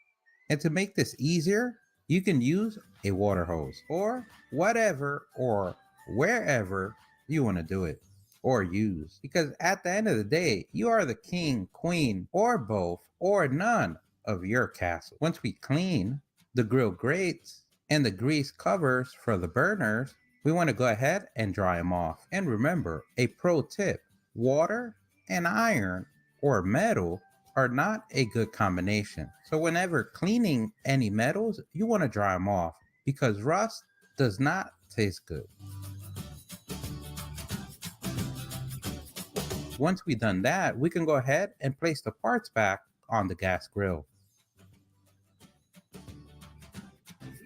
[SPEAKER 5] And to make this easier, you can use a water hose or whatever or wherever you want to do it or use. Because at the end of the day, you are the king, queen, or both, or none of your castle. Once we clean the grill grates and the grease covers for the burners, we want to go ahead and dry them off. And remember, a pro tip, water and iron or metal are not a good combination. So whenever cleaning any metals, you want to dry them off because rust does not taste good. Once we've done that, we can go ahead and place the parts back on the gas grill.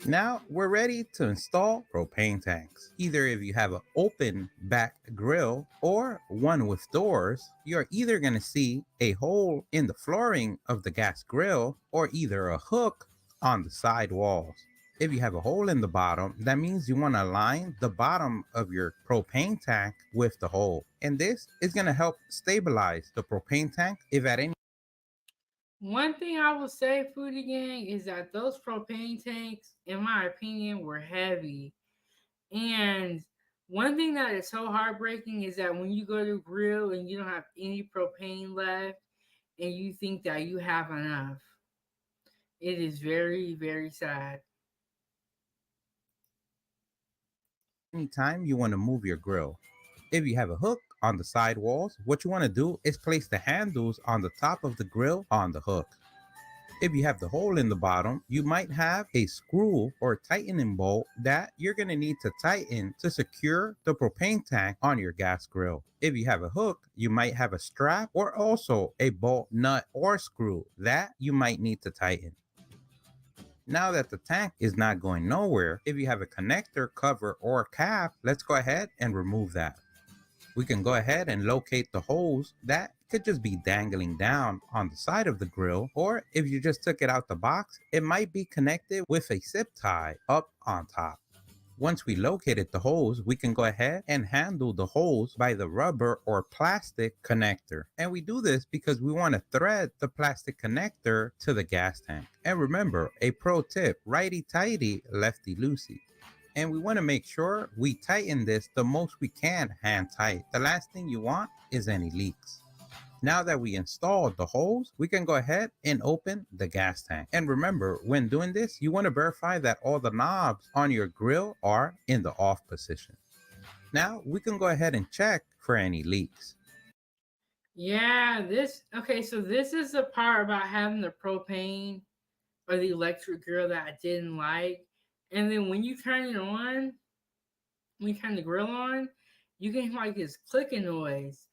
[SPEAKER 5] Now we're ready to install propane tanks. Either if you have an open back grill or one with doors, you're either going to see a hole in the flooring of the gas grill or either a hook on the side walls. If you have a hole in the bottom, that means you want to align the bottom of your propane tank with the hole. And this is going to help stabilize the propane tank if at any
[SPEAKER 2] One thing I will say, foodie gang, is that those propane tanks, in my opinion, were heavy. And one thing that is so heartbreaking is that when you go to grill and you don't have any propane left and you think that you have enough, it is very, very sad.
[SPEAKER 5] time you want to move your grill. If you have a hook on the side walls, what you want to do is place the handles on the top of the grill on the hook. If you have the hole in the bottom, you might have a screw or tightening bolt that you're going to need to tighten to secure the propane tank on your gas grill. If you have a hook, you might have a strap or also a bolt, nut, or screw that you might need to tighten. Now that the tank is not going nowhere, if you have a connector, cover, or cap, let's go ahead and remove that. We can go ahead and locate the hose that could just be dangling down on the side of the grill, or if you just took it out the box, it might be connected with a zip tie up on top. Once we located the hose, we can go ahead and handle the hose by the rubber or plastic connector. And we do this because we want to thread the plastic connector to the gas tank. And remember, a pro tip, righty-tighty, lefty-loosey. And we want to make sure we tighten this the most we can hand tight. The last thing you want is any leaks. Now that we installed the holes, we can go ahead and open the gas tank. And remember, when doing this, you want to verify that all the knobs on your grill are in the off position. Now we can go ahead and check for any leaks.
[SPEAKER 2] Yeah, okay, so this is the part about having the propane or the electric grill that I didn't like. And then when you turn it on, when you turn the grill on, you can hear like this clicking noise.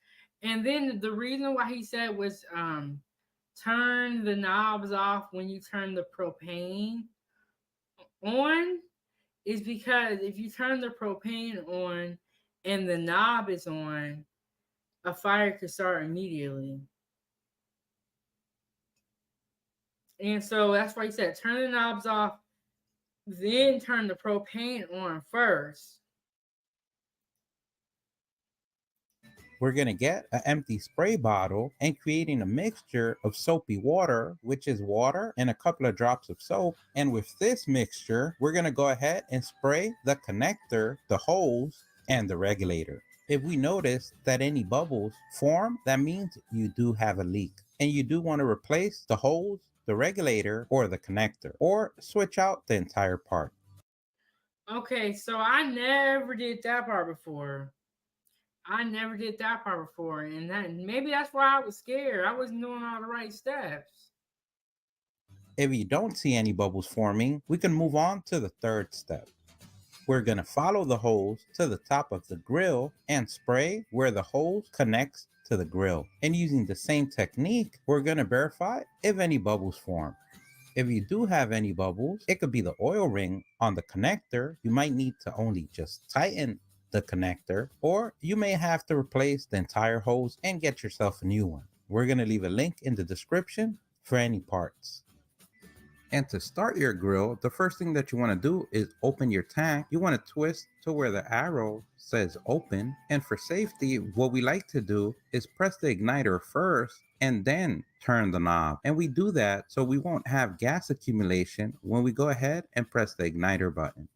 [SPEAKER 2] And then the reason why he said was turn the knobs off when you turn the propane on is because if you turn the propane on and the knob is on, a fire could start immediately. And so that's why he said turn the knobs off, then turn the propane on first.
[SPEAKER 5] We're going to get an empty spray bottle and creating a mixture of soapy water, which is water and a couple of drops of soap. And with this mixture, we're going to go ahead and spray the connector, the hose, and the regulator. If we notice that any bubbles form, that means you do have a leak. And you do want to replace the hose, the regulator, or the connector, or switch out the entire part.
[SPEAKER 2] Okay, so I never did that part before. And that maybe that's why I was scared. I wasn't doing all the right steps.
[SPEAKER 5] If you don't see any bubbles forming, we can move on to the third step. We're going to follow the hose to the top of the grill and spray where the hose connects to the grill. And using the same technique, we're going to verify if any bubbles form. If you do have any bubbles, it could be the oil ring on the connector. You might need to only just tighten the connector, or you may have to replace the entire hose and get yourself a new one. We're going to leave a link in the description for any parts. And to start your grill, the first thing that you want to do is open your tank. You want to twist to where the arrow says open. And for safety, what we like to do is press the igniter first and then turn the knob. And we do that so we won't have gas accumulation when we go ahead and press the igniter button.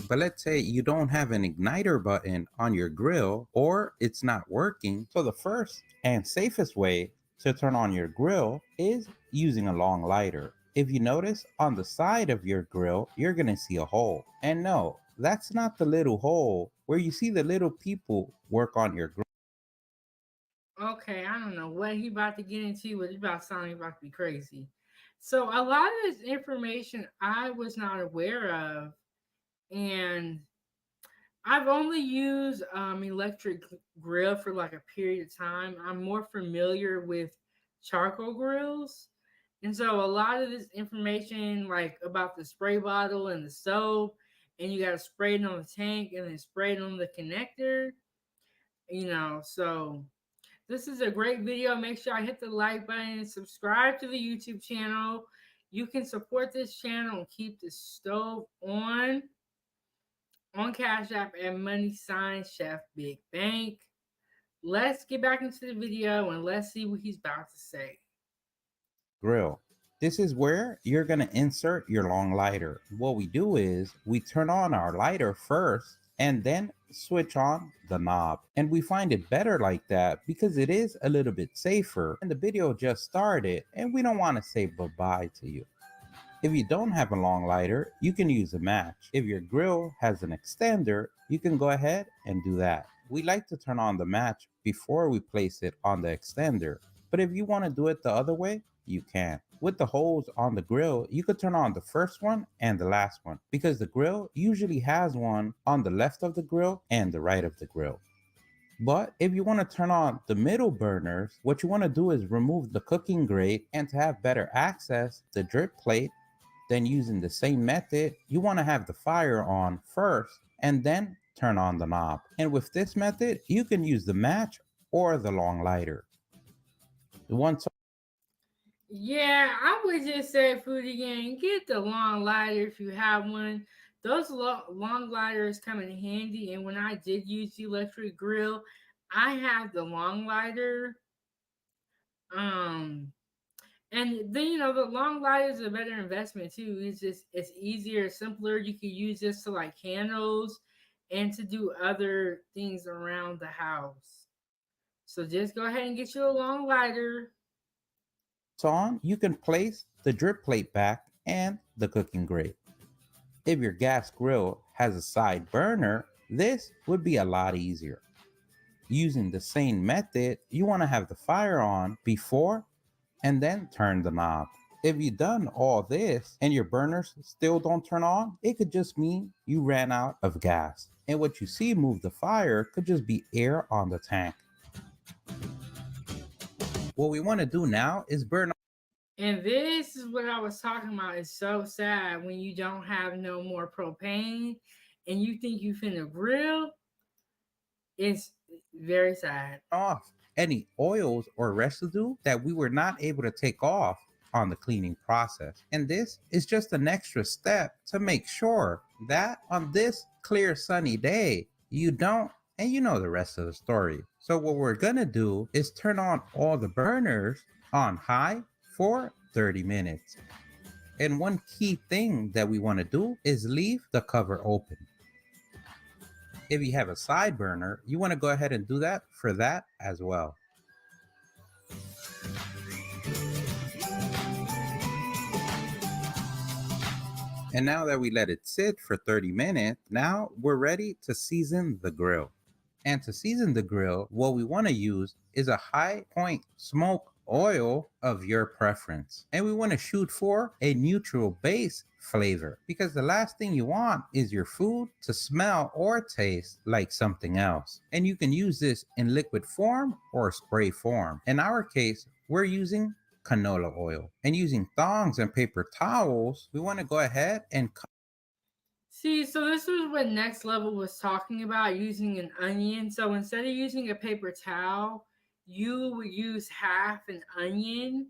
[SPEAKER 5] But let's say you don't have an igniter button on your grill or it's not working. So the first and safest way to turn on your grill is using a long lighter. If you notice on the side of your grill, you're going to see a hole. And no, that's not the little hole where you see the little people work on your grill.
[SPEAKER 2] Okay, I don't know what he about to get into, but he about to sound about to be crazy. So a lot of this information I was not aware of. And I've only used electric grill for like a period of time. I'm more familiar with charcoal grills. And so a lot of this information, like about the spray bottle and the soap, and you got to spray it on the tank and then spray it on the connector, so this is a great video. Make sure I hit the like button and subscribe to the YouTube channel. You can support this channel and keep the stove on Cash App and $Chefbigbank. Let's get back into the video and let's see what he's about to say.
[SPEAKER 5] Grill. This is where you're going to insert your long lighter. What we do is we turn on our lighter first and then switch on the knob. And we find it better like that because it is a little bit safer. And the video just started and we don't want to say bye-bye to you. If you don't have a long lighter, you can use a match. If your grill has an extender, you can go ahead and do that. We like to turn on the match before we place it on the extender. But if you want to do it the other way, you can. With the holes on the grill, you could turn on the first one and the last one because the grill usually has one on the left of the grill and the right of the grill. But if you want to turn on the middle burners, what you want to do is remove the cooking grate, and to have better access, the drip plate. Then using the same method, you want to have the fire on first and then turn on the knob. And with this method, you can use the match or the long lighter.
[SPEAKER 2] Yeah, I would just say, Foodie Gang, get the long lighter if you have one. Those long lighters come in handy. And when I did use the electric grill, I had the long lighter. And And then the long light is a better investment too. It's easier, simpler. You can use this to light candles and to do other things around the house. So just go ahead and get you a long lighter.
[SPEAKER 5] On, you can place the drip plate back and the cooking grate. If your gas grill has a side burner, this would be a lot easier. Using the same method, you want to have the fire on before and then turn the knob. If you've done all this and your burners still don't turn on, it could just mean you ran out of gas. And what you see move the fire could just be air on the tank. What we want to do now is burn.
[SPEAKER 2] And this is what I was talking about. It's so sad when you don't have no more propane and you think you finna grill. It's very sad.
[SPEAKER 5] Off any oils or residue that we were not able to take off on the cleaning process. And this is just an extra step to make sure that on this clear sunny day, you don't, and you know the rest of the story. So what we're gonna do is turn on all the burners on high for 30 minutes. And one key thing that we want to do is leave the cover open. If you have a side burner, you want to go ahead and do that for that as well. And now that we let it sit for 30 minutes, now we're ready to season the grill. And to season the grill, what we want to use is a high point smoke oil of your preference. And we want to shoot for a neutral base flavor, because the last thing you want is your food to smell or taste like something else. And you can use this in liquid form or spray form. In our case, we're using canola oil. And using thongs and paper towels, we want to go ahead and
[SPEAKER 2] See, so this was what Next Level was talking about, using an onion. So instead of using a paper towel, you would use half an onion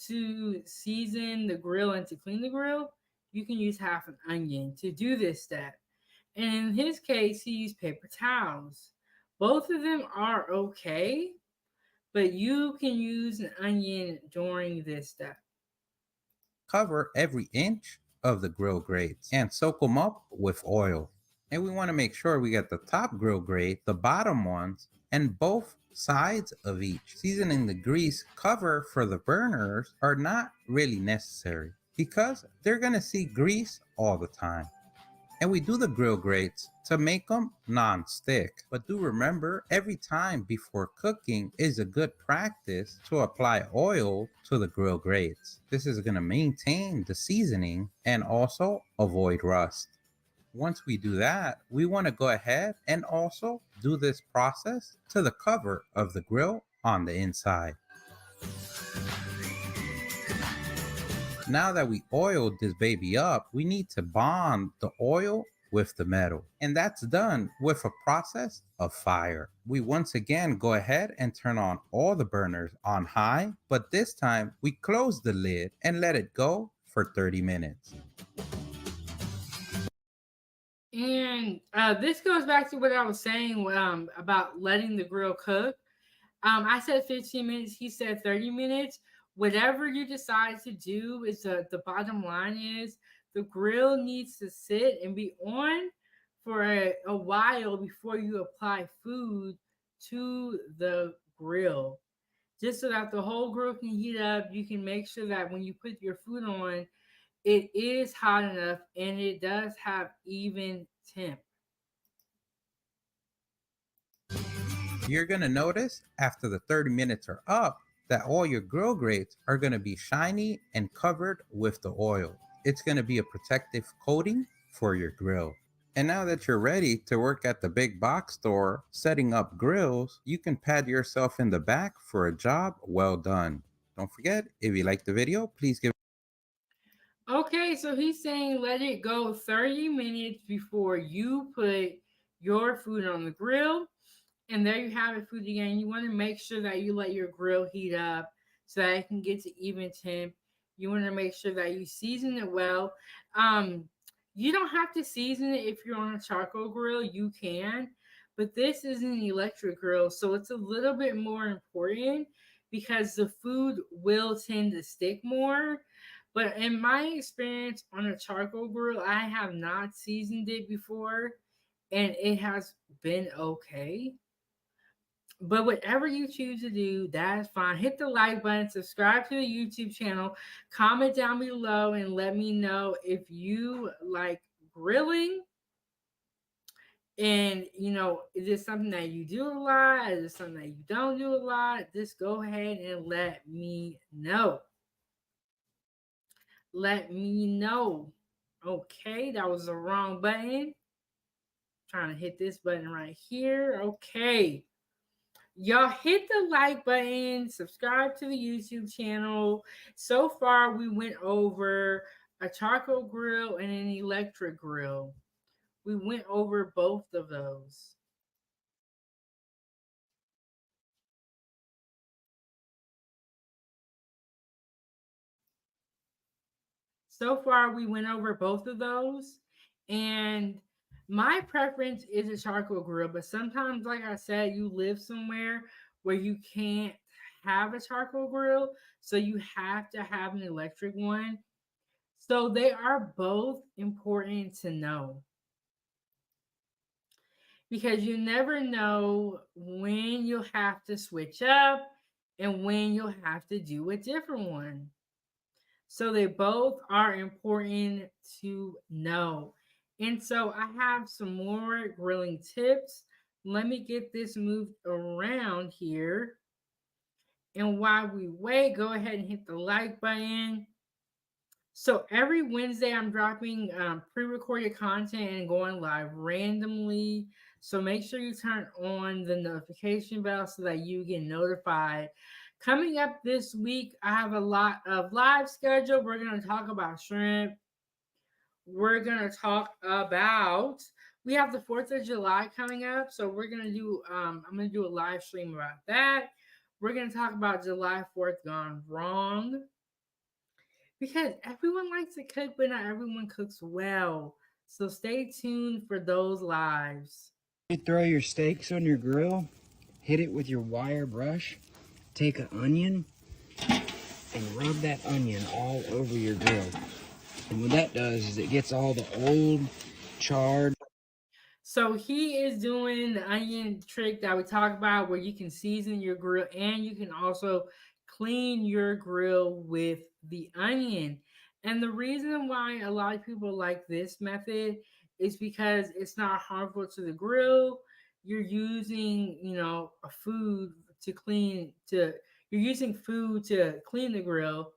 [SPEAKER 2] to season the grill and to clean the grill. You can use half an onion to do this step. And in his case, he used paper towels. Both of them are okay, but you can use an onion during this step.
[SPEAKER 5] cover every inch of the grill grates and soak them up with oil. And we want to make sure we get the top grill grate, the bottom ones, and both sides of each. Seasoning the grease cover for the burners are not really necessary because they're going to see grease all the time. And we do the grill grates to make them non-stick. But do remember, every time before cooking is a good practice to apply oil to the grill grates. This is going to maintain the seasoning and also avoid rust. Once we do that, we want to go ahead and also do this process to the cover of the grill on the inside. Now that we oiled this baby up, we need to bond the oil with the metal. And that's done with a process of fire. We once again go ahead and turn on all the burners on high, but this time we close the lid and let it go for 30 minutes.
[SPEAKER 2] And this goes back to what I was saying about letting the grill cook. I said 15 minutes. He said 30 minutes. Whatever you decide to do, is the bottom line is the grill needs to sit and be on for a while before you apply food to the grill. Just so that the whole grill can heat up. You can make sure that when you put your food on, it is hot enough and it does have even temp.
[SPEAKER 5] You're going to notice after the 30 minutes are up that all your grill grates are going to be shiny and covered with the oil. It's going to be a protective coating for your grill. And now that you're ready to work at the big box store setting up grills, you can pat yourself in the back for a job well done. Don't forget, if you like the video, please give.
[SPEAKER 2] Okay, so he's saying let it go 30 minutes before you put your food on the grill. And there you have it, food again. You want to make sure that you let your grill heat up so that it can get to even temp. You want to make sure that you season it well. You don't have to season it if you're on a charcoal grill. You can, but this is an electric grill, so it's a little bit more important because the food will tend to stick more. But in my experience on a charcoal grill, I have not seasoned it before and it has been okay. But whatever you choose to do, that's fine. Hit the like button, subscribe to the YouTube channel, comment down below, and let me know if you like grilling. And is this something that you do a lot? Is it something that you don't do a lot? Just go ahead and let me know. Let me know. Okay, that was the wrong button. Trying to hit this button right here. Okay. Y'all hit the like button, subscribe to the YouTube channel. So far, we went over a charcoal grill and an electric grill. We went over both of those. So far, we went over both of those. And my preference is a charcoal grill, but sometimes, like I said, you live somewhere where you can't have a charcoal grill, so you have to have an electric one. So they are both important to know because you never know when you'll have to switch up and when you'll have to do a different one. So they both are important to know. And so I have some more grilling tips. Let me get this moved around here. And while we wait, go ahead and hit the like button. So every Wednesday, I'm dropping pre-recorded content and going live randomly. So make sure you turn on the notification bell so that you get notified. Coming up this week, I have a lot of live schedule. We're going to talk about shrimp. We're going to talk about, we have the 4th of July coming up. So we're going to do, I'm going to do a live stream about that. We're going to talk about July 4th gone wrong. Because everyone likes to cook, but not everyone cooks well. So stay tuned for those lives.
[SPEAKER 7] You throw your steaks on your grill, hit it with your wire brush, take an onion, and rub that onion all over your grill. And what that does is it gets all the old, charred.
[SPEAKER 2] So he is doing the onion trick that we talked about where you can season your grill and you can also clean your grill with the onion. And the reason why a lot of people like this method is because it's not harmful to the grill. You're using, a food to clean to you're using food to clean the grill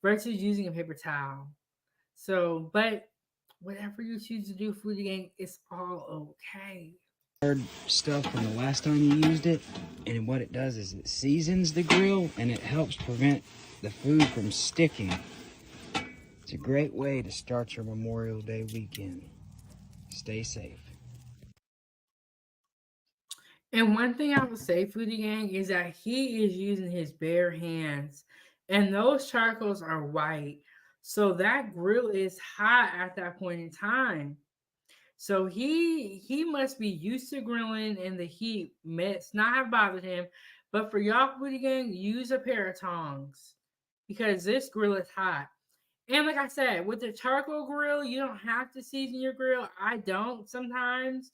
[SPEAKER 2] versus using a paper towel. So, but whatever you choose to do, food gang, it's all okay.
[SPEAKER 7] Stuff from the last time you used it, and what it does is it seasons the grill and it helps prevent the food from sticking. It's a great way to start your Memorial Day weekend. Stay safe.
[SPEAKER 2] And one thing I would say, Foodie Gang, is that he is using his bare hands, and those charcoals are white. So that grill is hot at that point in time. So he must be used to grilling, and the heat must not have bothered him. But for y'all, Foodie Gang, use a pair of tongs because this grill is hot. And like I said, with the charcoal grill, you don't have to season your grill. I don't sometimes.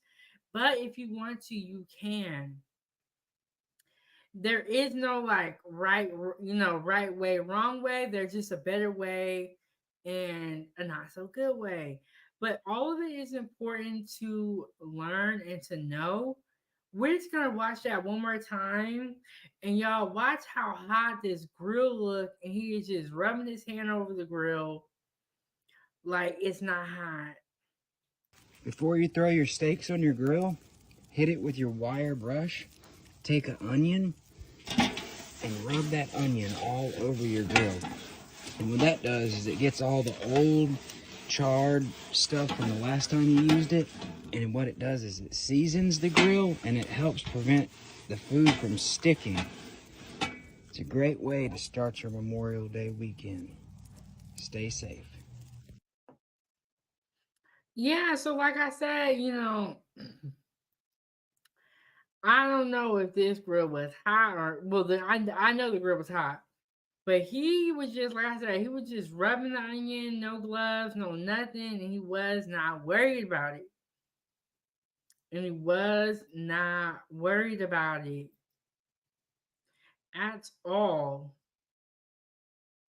[SPEAKER 2] But if you want to, you can. There is no like right way, wrong way. There's just a better way and a not so good way. But all of it is important to learn and to know. We're just gonna watch that one more time, and y'all watch how hot this grill look, and he is just rubbing his hand over the grill like it's not hot.
[SPEAKER 7] Before you throw your steaks on your grill, hit it with your wire brush, take an onion, and rub that onion all over your grill. And what that does is it gets all the old, charred stuff from the last time you used it. And what it does is it seasons the grill and it helps prevent the food from sticking. It's a great way to start your Memorial Day weekend. Stay safe.
[SPEAKER 2] Yeah, so like I said, I don't know if this grill was hot or well. I know the grill was hot, but he was just like I said. He was just rubbing the onion, no gloves, no nothing, and he was not worried about it. And he was not worried about it at all.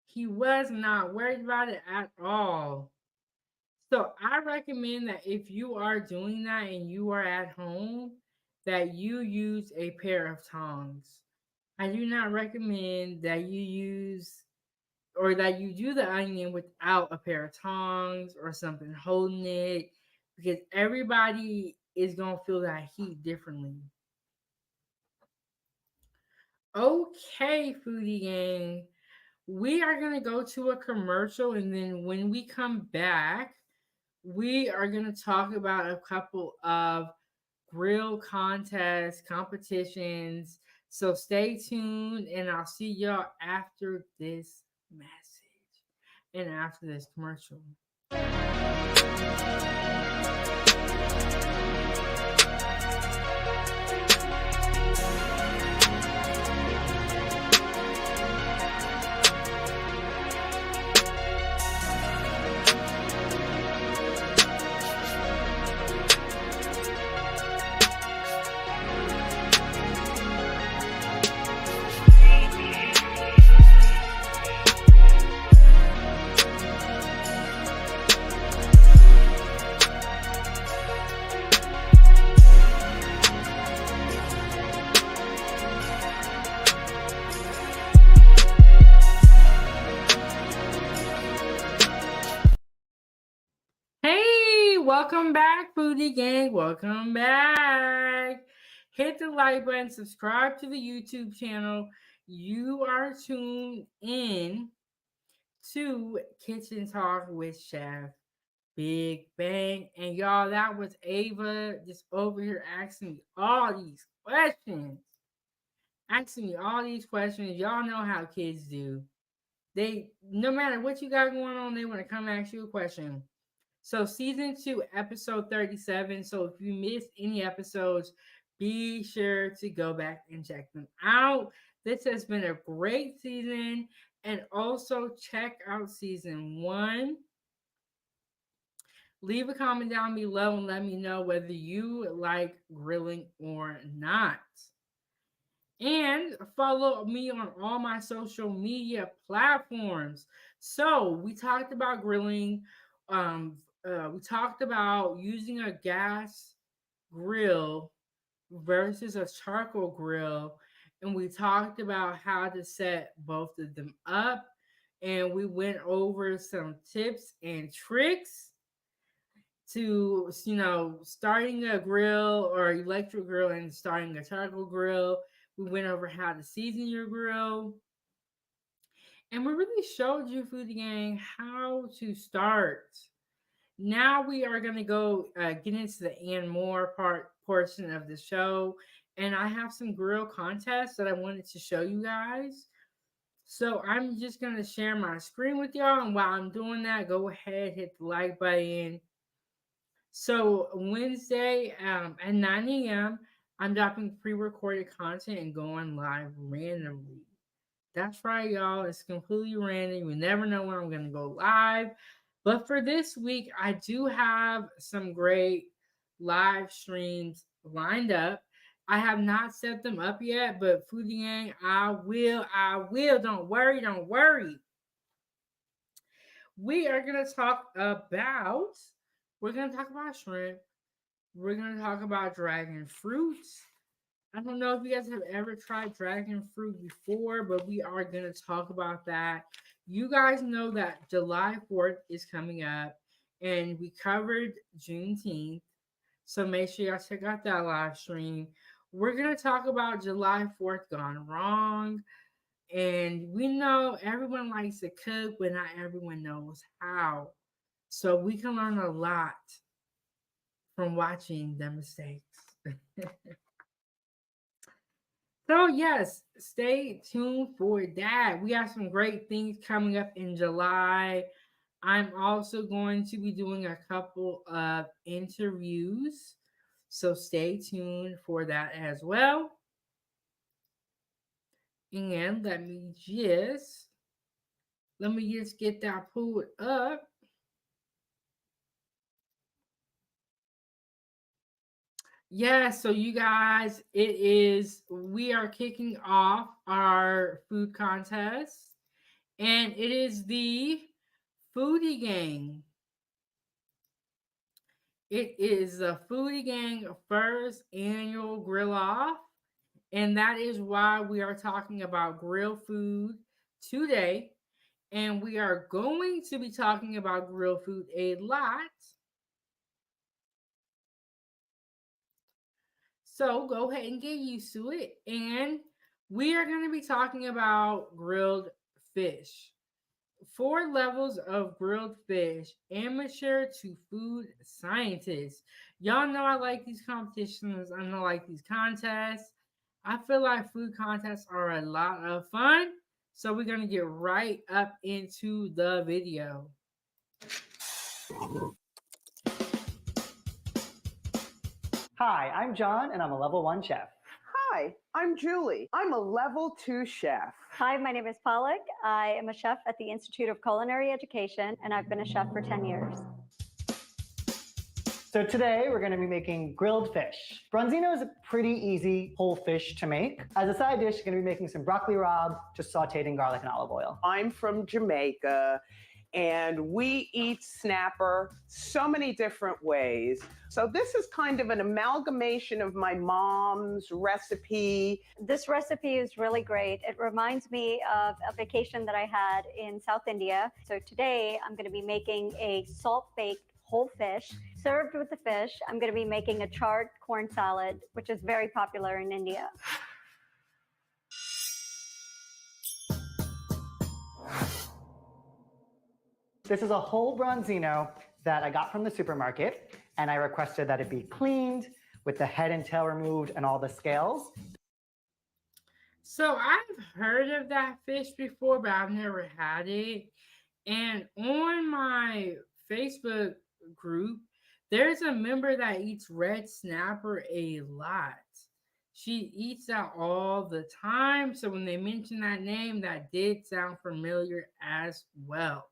[SPEAKER 2] He was not worried about it at all. So I recommend that if you are doing that and you are at home, that you use a pair of tongs. I do not recommend that you use or that you do the onion without a pair of tongs or something holding it because everybody is going to feel that heat differently. Okay, foodie gang. We are going to go to a commercial and then when we come back, we are going to talk about a couple of grill contests, competitions. So stay tuned and I'll see y'all after this message and after this commercial. Hey, welcome back, foodie gang. Welcome back. Hit the like button, subscribe to the YouTube channel. You are tuned in to Kitchen Talk with Chef Big Bang. And y'all, that was Ava just over here asking me all these questions. Asking me all these questions. Y'all know how kids do. They, no matter what you got going on, they want to come ask you a question. So season 2, episode 37. So if you missed any episodes, be sure to go back and check them out. This has been a great season. And also check out season 1. Leave a comment down below and let me know whether you like grilling or not. And follow me on all my social media platforms. So we talked about grilling. We talked about using a gas grill versus a charcoal grill, and we talked about how to set both of them up. And we went over some tips and tricks to starting a grill or electric grill and starting a charcoal grill. We went over how to season your grill, and we really showed you, foodie gang, how to start. Now we are going to go get into the and more portion of the show, and I have some grill contests that I wanted to show you guys. So I'm just going to share my screen with y'all, and while I'm doing that, go ahead, hit the like button. So Wednesday at 9 a.m., I'm dropping pre-recorded content and going live randomly. That's right, y'all. It's completely random. You never know when I'm going to go live. But for this week, I do have some great live streams lined up. I have not set them up yet, but Foodie Gang, I will. Don't worry, don't worry. We are going to talk about, we're going to talk about shrimp. We're going to talk about dragon fruits. I don't know if you guys have ever tried dragon fruit before, but we are going to talk about that. You guys know that July 4th is coming up, and we covered Juneteenth. So make sure y'all check out that live stream. We're going to talk about July 4th gone wrong. And we know everyone likes to cook, but not everyone knows how. So we can learn a lot from watching the mistakes. So, yes, stay tuned for that. We have some great things coming up in July. I'm also going to be doing a couple of interviews. So stay tuned for that as well. And let me just get that pulled up. Yeah, so you guys, we are kicking off our food contest, and it is the Foodie Gang. It is the Foodie Gang first annual grill off, and that is why we are talking about grill food today. And we are going to be talking about grill food a lot. So go ahead and get used to it. And we are going to be talking about grilled fish. 4 levels of grilled fish, amateur to food scientist. Y'all know I like these competitions. I know I like these contests. I feel like food contests are a lot of fun. So we're going to get right up into the video.
[SPEAKER 8] Hi, I'm John, and I'm a level 1 chef.
[SPEAKER 9] Hi, I'm Julie. I'm a level 2 chef.
[SPEAKER 10] Hi, my name is Pollock. I am a chef at the Institute of Culinary Education, and I've been a chef for 10 years.
[SPEAKER 8] So today we're going to be making grilled fish. Bronzino is a pretty easy whole fish to make. As a side dish, you're going to be making some broccoli rabe, just sauteed in garlic and olive oil.
[SPEAKER 9] I'm from Jamaica, and we eat snapper so many different ways. So this is kind of an amalgamation of my mom's recipe.
[SPEAKER 10] This recipe is really great. It reminds me of a vacation that I had in South India. So today I'm going to be making a salt-baked whole fish served with the fish. I'm going to be making a charred corn salad, which is very popular in India.
[SPEAKER 8] This is a whole bronzino that I got from the supermarket, and I requested that it be cleaned with the head and tail removed and all the scales.
[SPEAKER 2] So I've heard of that fish before, but I've never had it. And on my Facebook group, there's a member that eats red snapper a lot. She eats that all the time. So when they mentioned that name, that did sound familiar as well.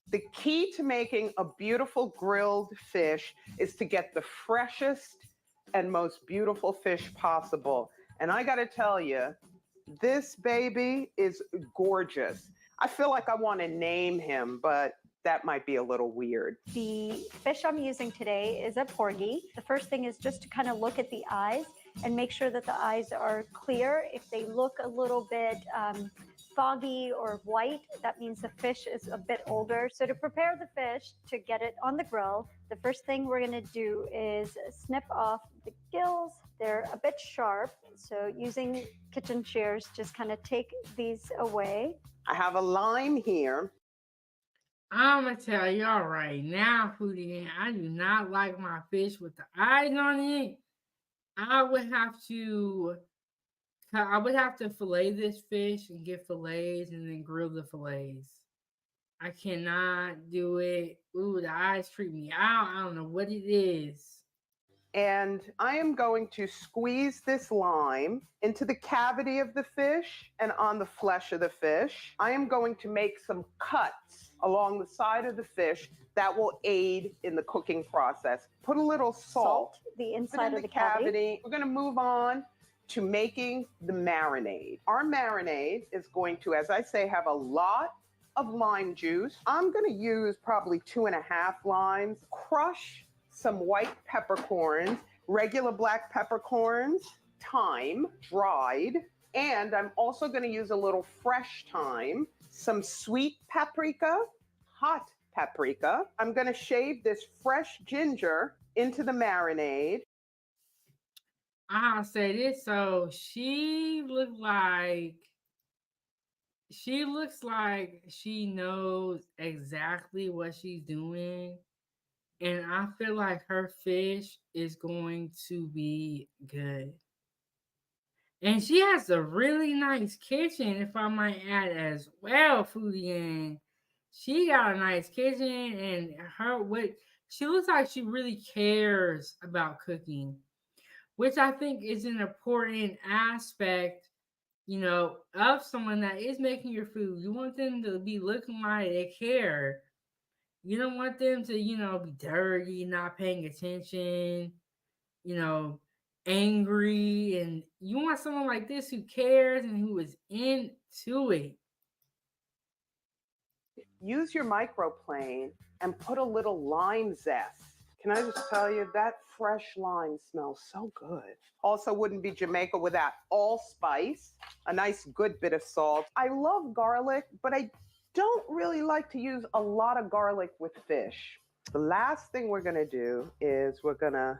[SPEAKER 9] The key to making a beautiful grilled fish is to get the freshest and most beautiful fish possible. And I got to tell you, this baby is gorgeous. I feel like I want to name him, but that might be a little weird.
[SPEAKER 10] The fish I'm using today is a porgy. The first thing is just to kind of look at the eyes and make sure that the eyes are clear. If they look a little bit foggy or white, that means the fish is a bit older. So to prepare the fish to get it on the grill, the first thing we're going to do is snip off the gills. They're a bit sharp, so using kitchen shears, just kind of take these away.
[SPEAKER 9] I have a lime here.
[SPEAKER 2] I'm going to tell y'all right now, Foodie, I do not like my fish with the eyes on it. I would have to fillet this fish and get fillets and then grill the fillets. I cannot do it. Ooh, the eyes freak me out. I don't know what it is.
[SPEAKER 9] And I am going to squeeze this lime into the cavity of the fish and on the flesh of the fish. I am going to make some cuts along the side of the fish that will aid in the cooking process. Put a little salt
[SPEAKER 10] the inside
[SPEAKER 9] in
[SPEAKER 10] of the cavity.
[SPEAKER 9] We're going to move on to making the marinade. Our marinade is going to, as I say, have a lot of lime juice. I'm going to use probably 2.5 limes. Crush some white peppercorns, regular black peppercorns, thyme, dried, and I'm also going to use a little fresh thyme, some sweet paprika, hot paprika. I'm going to shave this fresh ginger into the marinade.
[SPEAKER 2] I'll say this, so she looks like she knows exactly what she's doing. And I feel like her fish is going to be good. And she has a really nice kitchen, if I might add as well, Foodie. And she got a nice kitchen, and She looks like she really cares about cooking, which I think is an important aspect, of someone that is making your food. You want them to be looking like they care. You don't want them to, be dirty, not paying attention, you know, angry. And you want someone like this who cares and who is into it.
[SPEAKER 9] Use your microplane and put a little lime zest. Can I just tell you, that fresh lime smells so good. Also wouldn't be Jamaica without allspice, a nice good bit of salt. I love garlic, but I don't really like to use a lot of garlic with fish. The last thing we're gonna do is we're gonna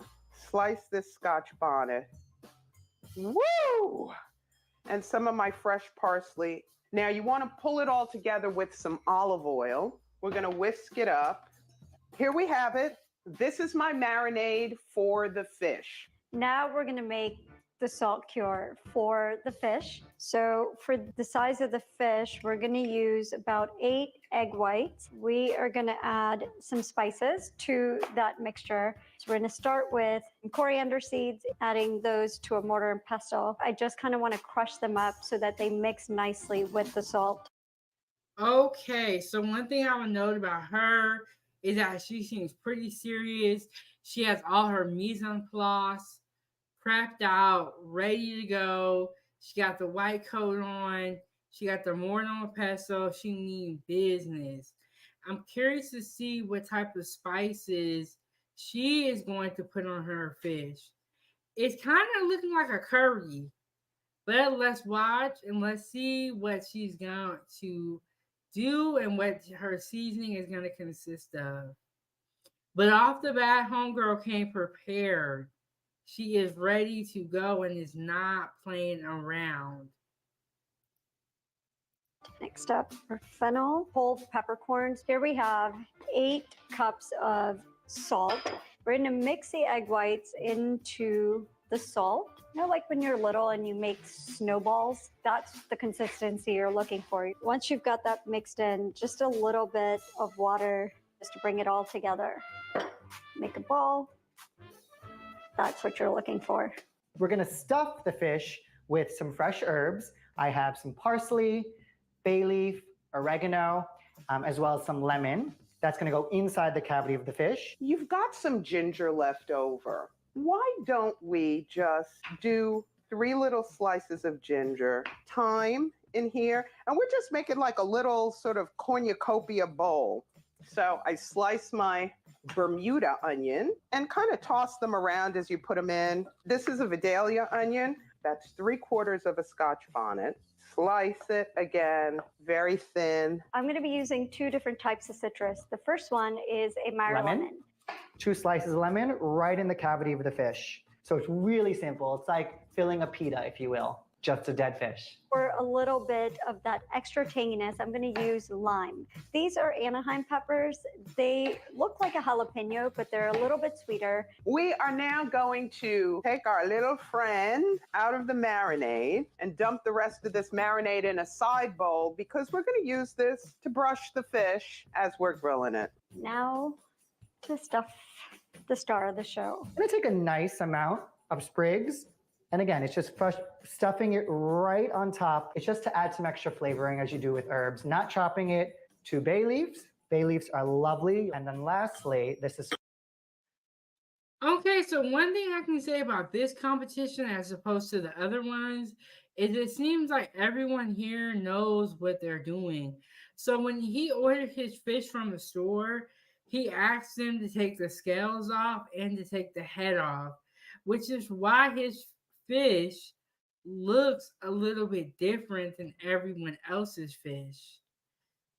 [SPEAKER 9] slice this Scotch bonnet. Woo! And some of my fresh parsley. Now you want to pull it all together with some olive oil. We're going to whisk it up. Here we have it. This is my marinade for the fish.
[SPEAKER 10] Now we're going to make the salt cure for the fish. So for the size of the fish, we're going to use about 8 egg whites. We are going to add some spices to that mixture. So we're going to start with coriander seeds, adding those to a mortar and pestle. I just kind of want to crush them up so that they mix nicely with the salt.
[SPEAKER 2] Okay, so one thing I would note about her is that she seems pretty serious. She has all her mise en place prepped out, ready to go. She got the white coat on. She got the mortar and pestle. She means business. I'm curious to see what type of spices she is going to put on her fish. It's kind of looking like a curry, but let's watch and let's see what she's going to do and what her seasoning is going to consist of. But off the bat, homegirl came prepared. She is ready to go and is not playing around.
[SPEAKER 10] Next up are fennel, whole peppercorns. Here we have 8 cups of salt. We're going to mix the egg whites into the salt. Like when you're little and you make snowballs, that's the consistency you're looking for. Once you've got that mixed in, just a little bit of water just to bring it all together. Make a ball. That's what you're looking for.
[SPEAKER 8] We're gonna stuff the fish with some fresh herbs. I have some parsley, bay leaf, oregano, as well as some lemon. That's gonna go inside the cavity of the fish.
[SPEAKER 9] You've got some ginger left over. Why don't we just do 3 little slices of ginger, thyme in here, and we're just making like a little sort of cornucopia bowl. So I slice my Bermuda onion and kind of toss them around as you put them in. This is a Vidalia onion. That's 3/4 of a Scotch bonnet. Slice it again, very thin.
[SPEAKER 10] I'm going to be using 2 different types of citrus. The first one is a Meyer lemon.
[SPEAKER 8] 2 slices of lemon right in the cavity of the fish. So it's really simple. It's like filling a pita, if you will, just a dead fish.
[SPEAKER 10] For a little bit of that extra tanginess, I'm going to use lime. These are Anaheim peppers. They look like a jalapeno, but they're a little bit sweeter.
[SPEAKER 9] We are now going to take our little friend out of the marinade and dump the rest of this marinade in a side bowl because we're going to use this to brush the fish as we're grilling it.
[SPEAKER 10] Now to stuff the star of the show.
[SPEAKER 8] I'm going to take a nice amount of sprigs. And again, it's just fresh, stuffing it right on top. It's just to add some extra flavoring as you do with herbs, not chopping it. 2 bay leaves. Bay leaves are lovely. And then lastly, this is...
[SPEAKER 2] Okay, so one thing I can say about this competition as opposed to the other ones is it seems like everyone here knows what they're doing. So when he ordered his fish from the store, he asked them to take the scales off and to take the head off, which is why his fish looks a little bit different than everyone else's fish.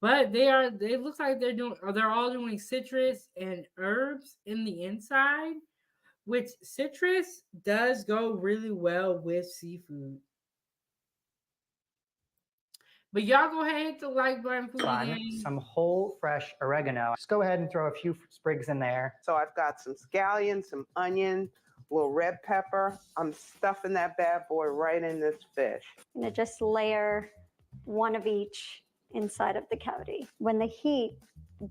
[SPEAKER 2] But they look like they're all doing citrus and herbs in the inside, which citrus does go really well with seafood. But y'all go ahead and hit the like button, Foodie Gang.
[SPEAKER 8] Some whole fresh oregano. Just go ahead and throw a few sprigs in there.
[SPEAKER 9] So I've got some scallions, some onion, a little red pepper. I'm stuffing that bad boy right in this fish.
[SPEAKER 10] I'm going to just layer 1 of each inside of the cavity. When the heat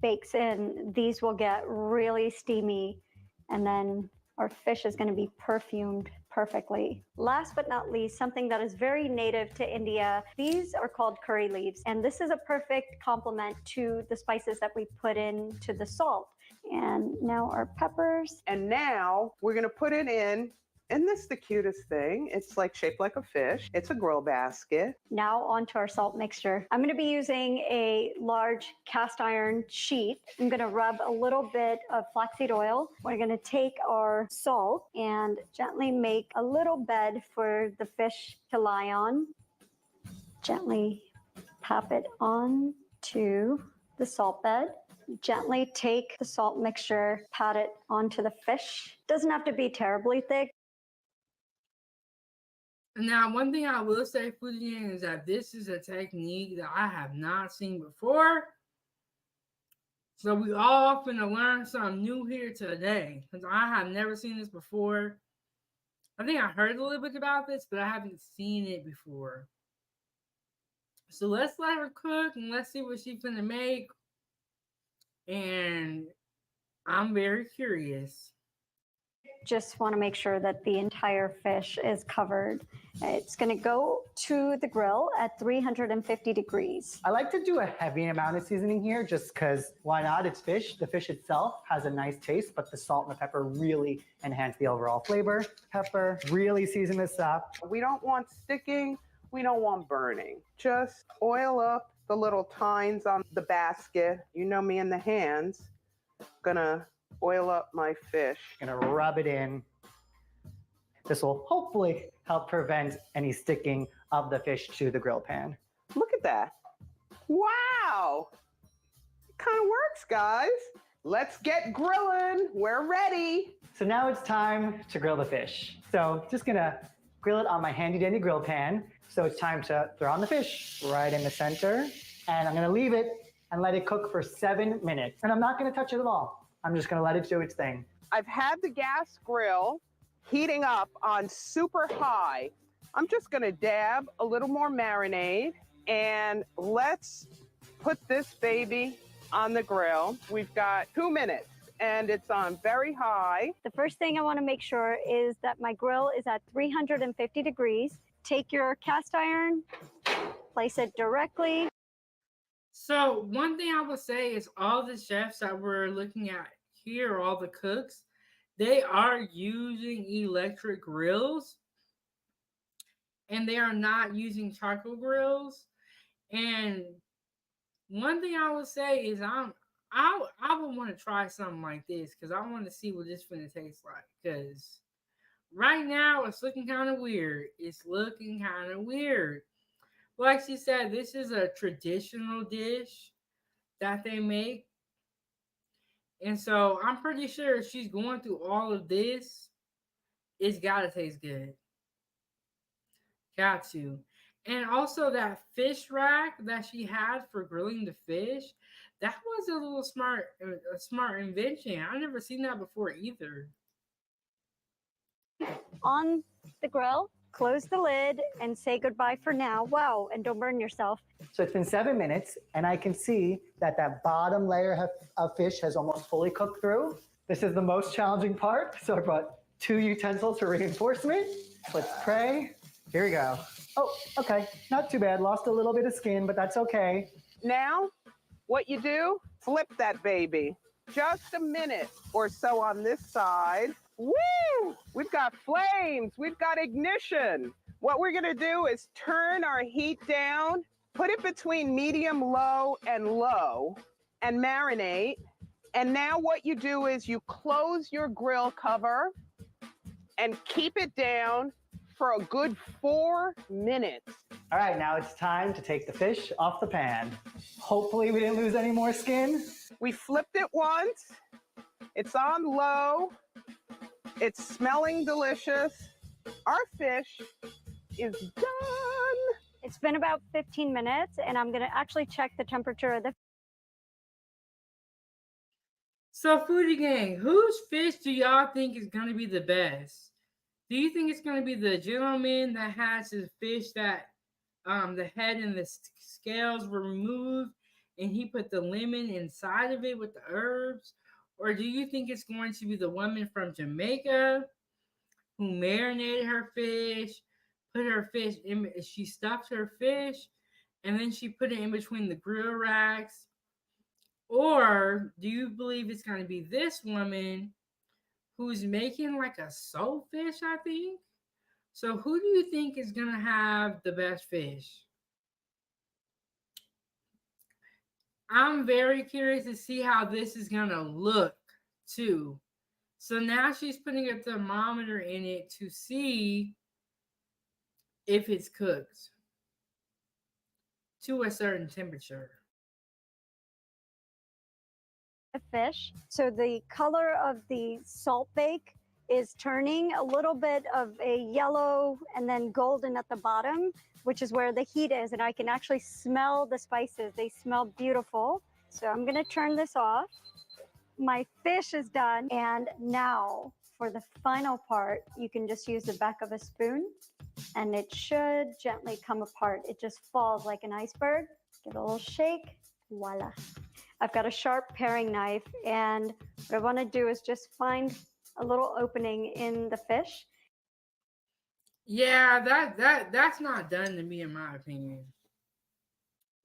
[SPEAKER 10] bakes in, these will get really steamy, and then our fish is going to be perfumed perfectly. Last but not least, something that is very native to India. These are called curry leaves, and this is a perfect complement to the spices that we put into the salt. And now our peppers.
[SPEAKER 9] And now we're gonna put it in. Isn't this the cutest thing? It's like shaped like a fish. It's a grill basket.
[SPEAKER 10] Now onto our salt mixture. I'm gonna be using a large cast iron sheet. I'm gonna rub a little bit of flaxseed oil. We're gonna take our salt and gently make a little bed for the fish to lie on. Gently pop it on to the salt bed. Gently take the salt mixture, pat it onto the fish. Doesn't have to be terribly thick.
[SPEAKER 2] Now, one thing I will say, Foodie Gang, is that this is a technique that I have not seen before. So we all finna learn something new here today, because I have never seen this before. I think I heard a little bit about this, but I haven't seen it before. So let's let her cook and let's see what she's finna make. And I'm very curious.
[SPEAKER 10] Just want to make sure that the entire fish is covered. It's going to go to the grill at 350 degrees.
[SPEAKER 8] I like to do a heavy amount of seasoning here just because why not? It's fish. The fish itself has a nice taste, but the salt and the pepper really enhance the overall flavor. Pepper, really season this up.
[SPEAKER 9] We don't want sticking. We don't want burning. Just oil up the little tines on the basket. You know me and the hands. Gonna oil up my fish.
[SPEAKER 8] Gonna rub it in. This will hopefully help prevent any sticking of the fish to the grill pan.
[SPEAKER 9] Look at that. Wow. It kind of works, guys. Let's get grilling. We're ready.
[SPEAKER 8] So now it's time to grill the fish. So just gonna grill it on my handy dandy grill pan. So it's time to throw on the fish right in the center. And I'm gonna leave it and let it cook for 7 minutes. And I'm not gonna touch it at all. I'm just gonna let it do its thing.
[SPEAKER 9] I've had the gas grill heating up on super high. I'm just gonna dab a little more marinade and let's put this baby on the grill. We've got 2 minutes and it's on very high.
[SPEAKER 10] The first thing I want to make sure is that my grill is at 350 degrees. Take your cast iron, place it directly.
[SPEAKER 2] So one thing I would say is all the chefs that we're looking at here, all the cooks, they are using electric grills and they are not using charcoal grills. And one thing I would say is I would want to try something like this because I want to see what this finna taste like. Because right now it's looking kind of weird. It's looking kind of weird. Like she said, this is a traditional dish that they make. And so I'm pretty sure if she's going through all of this, it's got to taste good. Got to. And also that fish rack that she had for grilling the fish, that was a little smart invention. I've never seen that before either.
[SPEAKER 10] On the grill, close the lid and say goodbye for now. Wow, and don't burn yourself.
[SPEAKER 8] So it's been 7 minutes and I can see that that bottom layer of fish has almost fully cooked through. This is the most challenging part. So I brought 2 utensils for reinforcement. Let's pray. Here we go. Oh, okay, not too bad. Lost a little bit of skin, but that's okay.
[SPEAKER 9] Now, what you do, flip that baby. Just a minute or so on this side. Woo! We've got flames. We've got ignition. What we're going to do is turn our heat down, put it between medium, low, and marinate. And now what you do is you close your grill cover and keep it down for a good 4 minutes.
[SPEAKER 8] All right, now it's time to take the fish off the pan. Hopefully we didn't lose any more skin.
[SPEAKER 9] We flipped it once. It's on low. It's smelling delicious. Our fish is done.
[SPEAKER 10] It's been about 15 minutes, and I'm going to actually check the temperature of the.
[SPEAKER 2] So, Foodie Gang, whose fish do y'all think is going to be the best? Do you think it's going to be the gentleman that has his fish that the head and the scales were removed and he put the lemon inside of it with the herbs? Or do you think it's going to be the woman from Jamaica who marinated her fish, put her fish in, she stuffed her fish, and then she put it in between the grill racks? Or do you believe it's going to be this woman who's making like a soul fish, I think? So who do you think is going to have the best fish? I'm very curious to see how this is going to look too. So now she's putting a thermometer in it to see if it's cooked to a certain temperature.
[SPEAKER 10] Fish. So the color of the salt bake is turning a little bit of a yellow and then golden at the bottom, which is where the heat is. And I can actually smell the spices. They smell beautiful. So I'm going to turn this off. My fish is done. And now for the final part, you can just use the back of a spoon and it should gently come apart. It just falls like an iceberg. Give it a little shake. Voila. I've got a sharp paring knife, and what I want to do is just find a little opening in the fish.
[SPEAKER 2] Yeah, that's not done to me in my opinion.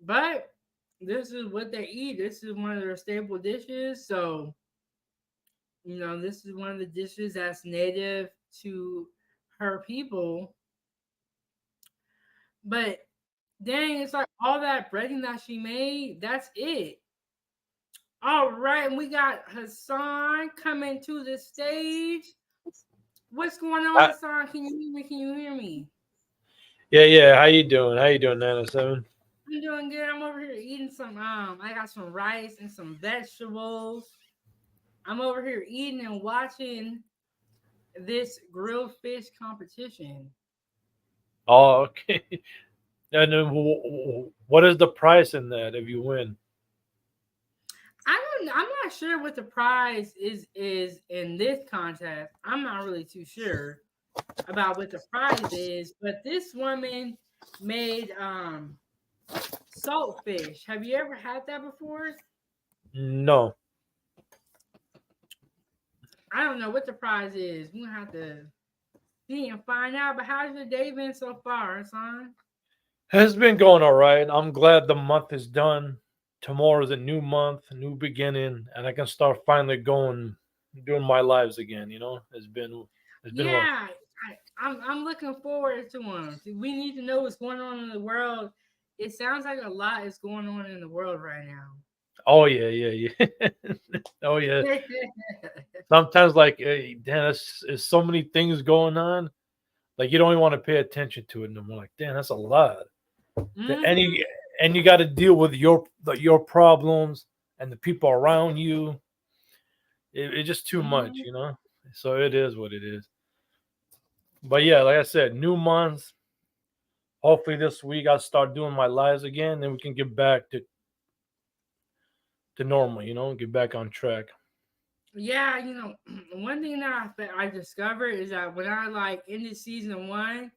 [SPEAKER 2] But this is what they eat. This is one of their staple dishes. So, this is one of the dishes that's native to her people. But dang, it's like all that breading that she made, that's it. All right, and we got Hassan coming to the stage. What's going on, Hassan? Can you hear me? Can you hear me?
[SPEAKER 11] Yeah. How you doing? How you doing, 907?
[SPEAKER 2] I'm doing good. I'm over here eating some. I got some rice and some vegetables. I'm over here eating and watching this grilled fish competition.
[SPEAKER 11] Oh, okay. And then what is the price in that if you win?
[SPEAKER 2] I'm not sure what the prize is in this contest. I'm not really too sure about what the prize is, but this woman made saltfish. Have you ever had that before?
[SPEAKER 11] No.
[SPEAKER 2] I don't know what the prize is. We're gonna have to see and find out. But how's your day been so far, son?
[SPEAKER 11] It's been going all right. I'm glad the month is done. Tomorrow's a new month, a new beginning, and I can start finally doing my lives again. It's been
[SPEAKER 2] Yeah, I'm looking forward to them. We need to know what's going on in the world. It sounds like a lot is going on in the world right now.
[SPEAKER 11] Oh yeah. Oh yeah. Sometimes like, damn, there's so many things going on. Like you don't even want to pay attention to it no more. Like, damn, that's a lot.
[SPEAKER 2] Mm-hmm.
[SPEAKER 11] And you got to deal with your problems and the people around you. It's just too much,
[SPEAKER 2] Mm-hmm.
[SPEAKER 11] So it is what it is. But yeah, like I said, new month. Hopefully this week I'll start doing my lives again, and we can get back to normal, get back on track.
[SPEAKER 2] Yeah, one thing that I discovered is that when I ended season 1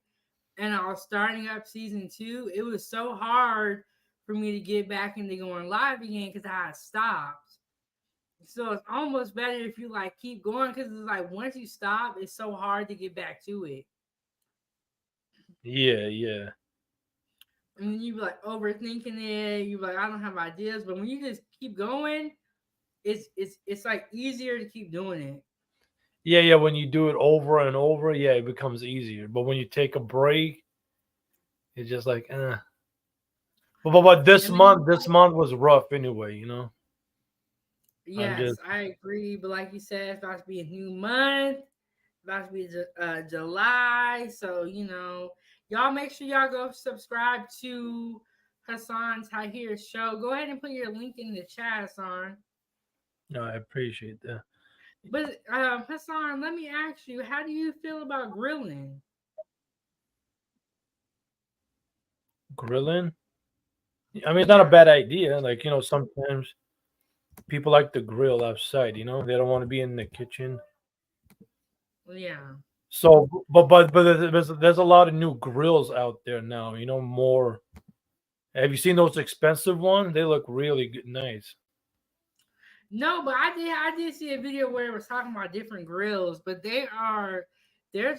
[SPEAKER 2] and I was starting up season 2, it was so hard for me to get back into going live again because I had stopped. So it's almost better if you keep going because it's like once you stop, it's so hard to get back to it.
[SPEAKER 11] Yeah.
[SPEAKER 2] And then you be overthinking it. You be I don't have ideas. But when you just keep going, it's easier to keep doing it.
[SPEAKER 11] Yeah. When you do it over and over, yeah, it becomes easier. But when you take a break, it's just like, But this month was rough anyway,
[SPEAKER 2] Yes, I agree. But like you said, it's about to be a new month. About to be July. So, y'all make sure y'all go subscribe to Hassan Tahir's show. Go ahead and put your link in the chat, Hassan.
[SPEAKER 11] No, I appreciate that.
[SPEAKER 2] But Hassan, let me ask you, how do you feel about grilling?
[SPEAKER 11] Grilling? I mean, it's not a bad idea. Like, sometimes people like to grill outside, they don't want to be in the kitchen.
[SPEAKER 2] Yeah.
[SPEAKER 11] So, but there's a lot of new grills out there now, more Have you seen those expensive ones? They look really good, nice.
[SPEAKER 2] No, but I did see a video where it was talking about different grills, but there's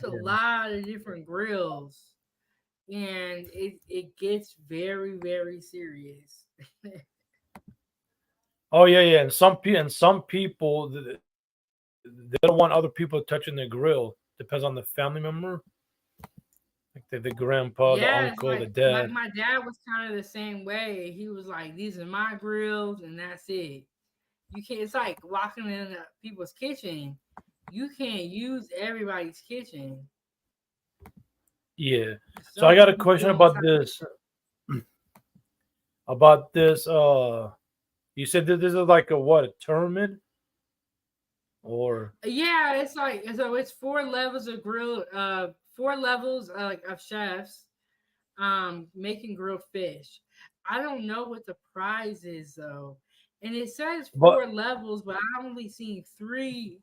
[SPEAKER 2] a
[SPEAKER 11] Yeah.
[SPEAKER 2] lot of different grills, and it gets very, very serious.
[SPEAKER 11] Oh yeah. And some people they don't want other people touching their grill. Depends on the family member, like the grandpa, the
[SPEAKER 2] Yeah, it's
[SPEAKER 11] uncle, the
[SPEAKER 2] like
[SPEAKER 11] dad.
[SPEAKER 2] my dad was kind of the same way. He was like, "These are my grills, and that's it." You can't. It's like walking in people's kitchen. You can't use everybody's kitchen.
[SPEAKER 11] Yeah. So I
[SPEAKER 2] Some
[SPEAKER 11] got a
[SPEAKER 2] people
[SPEAKER 11] question
[SPEAKER 2] feel
[SPEAKER 11] about
[SPEAKER 2] type
[SPEAKER 11] this. About this. You said that this is like a what? A tournament or?
[SPEAKER 2] Yeah, it's like so. It's four levels like of chefs making grilled fish. I don't know what the prize is though, and it says
[SPEAKER 11] But
[SPEAKER 2] 4 levels, but I only seen 3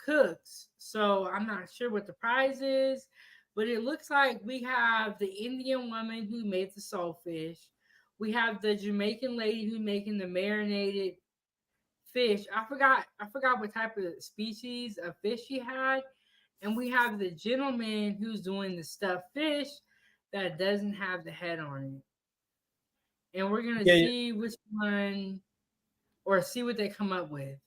[SPEAKER 2] cooks, so I'm not sure what the prize is. But it looks like we have the Indian woman who made the saltfish. We have the Jamaican lady who making the marinated fish. I forgot what type of species of fish she had. And we have the gentleman who's doing the stuffed fish that doesn't have the head on it. And we're gonna
[SPEAKER 11] yeah.
[SPEAKER 2] see which one or see what they come up with.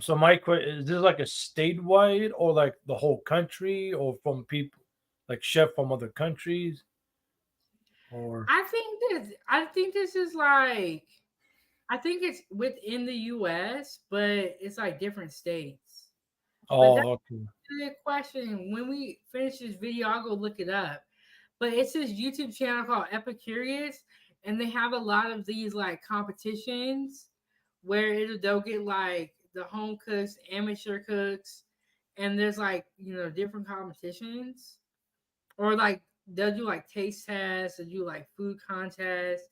[SPEAKER 11] So my question is: this like a statewide or like the whole country or from people like chef from other countries or?
[SPEAKER 2] I think this is like I think it's within the US, but it's like different states. But that's
[SPEAKER 11] Oh, okay.
[SPEAKER 2] a good question. When we finish this video, I'll go look it up. But it's this YouTube channel called Epicurious, and they have a lot of these like competitions where they'll get like the home cooks, amateur cooks, and there's like different competitions, or like they'll do like taste tests, they do like food contests.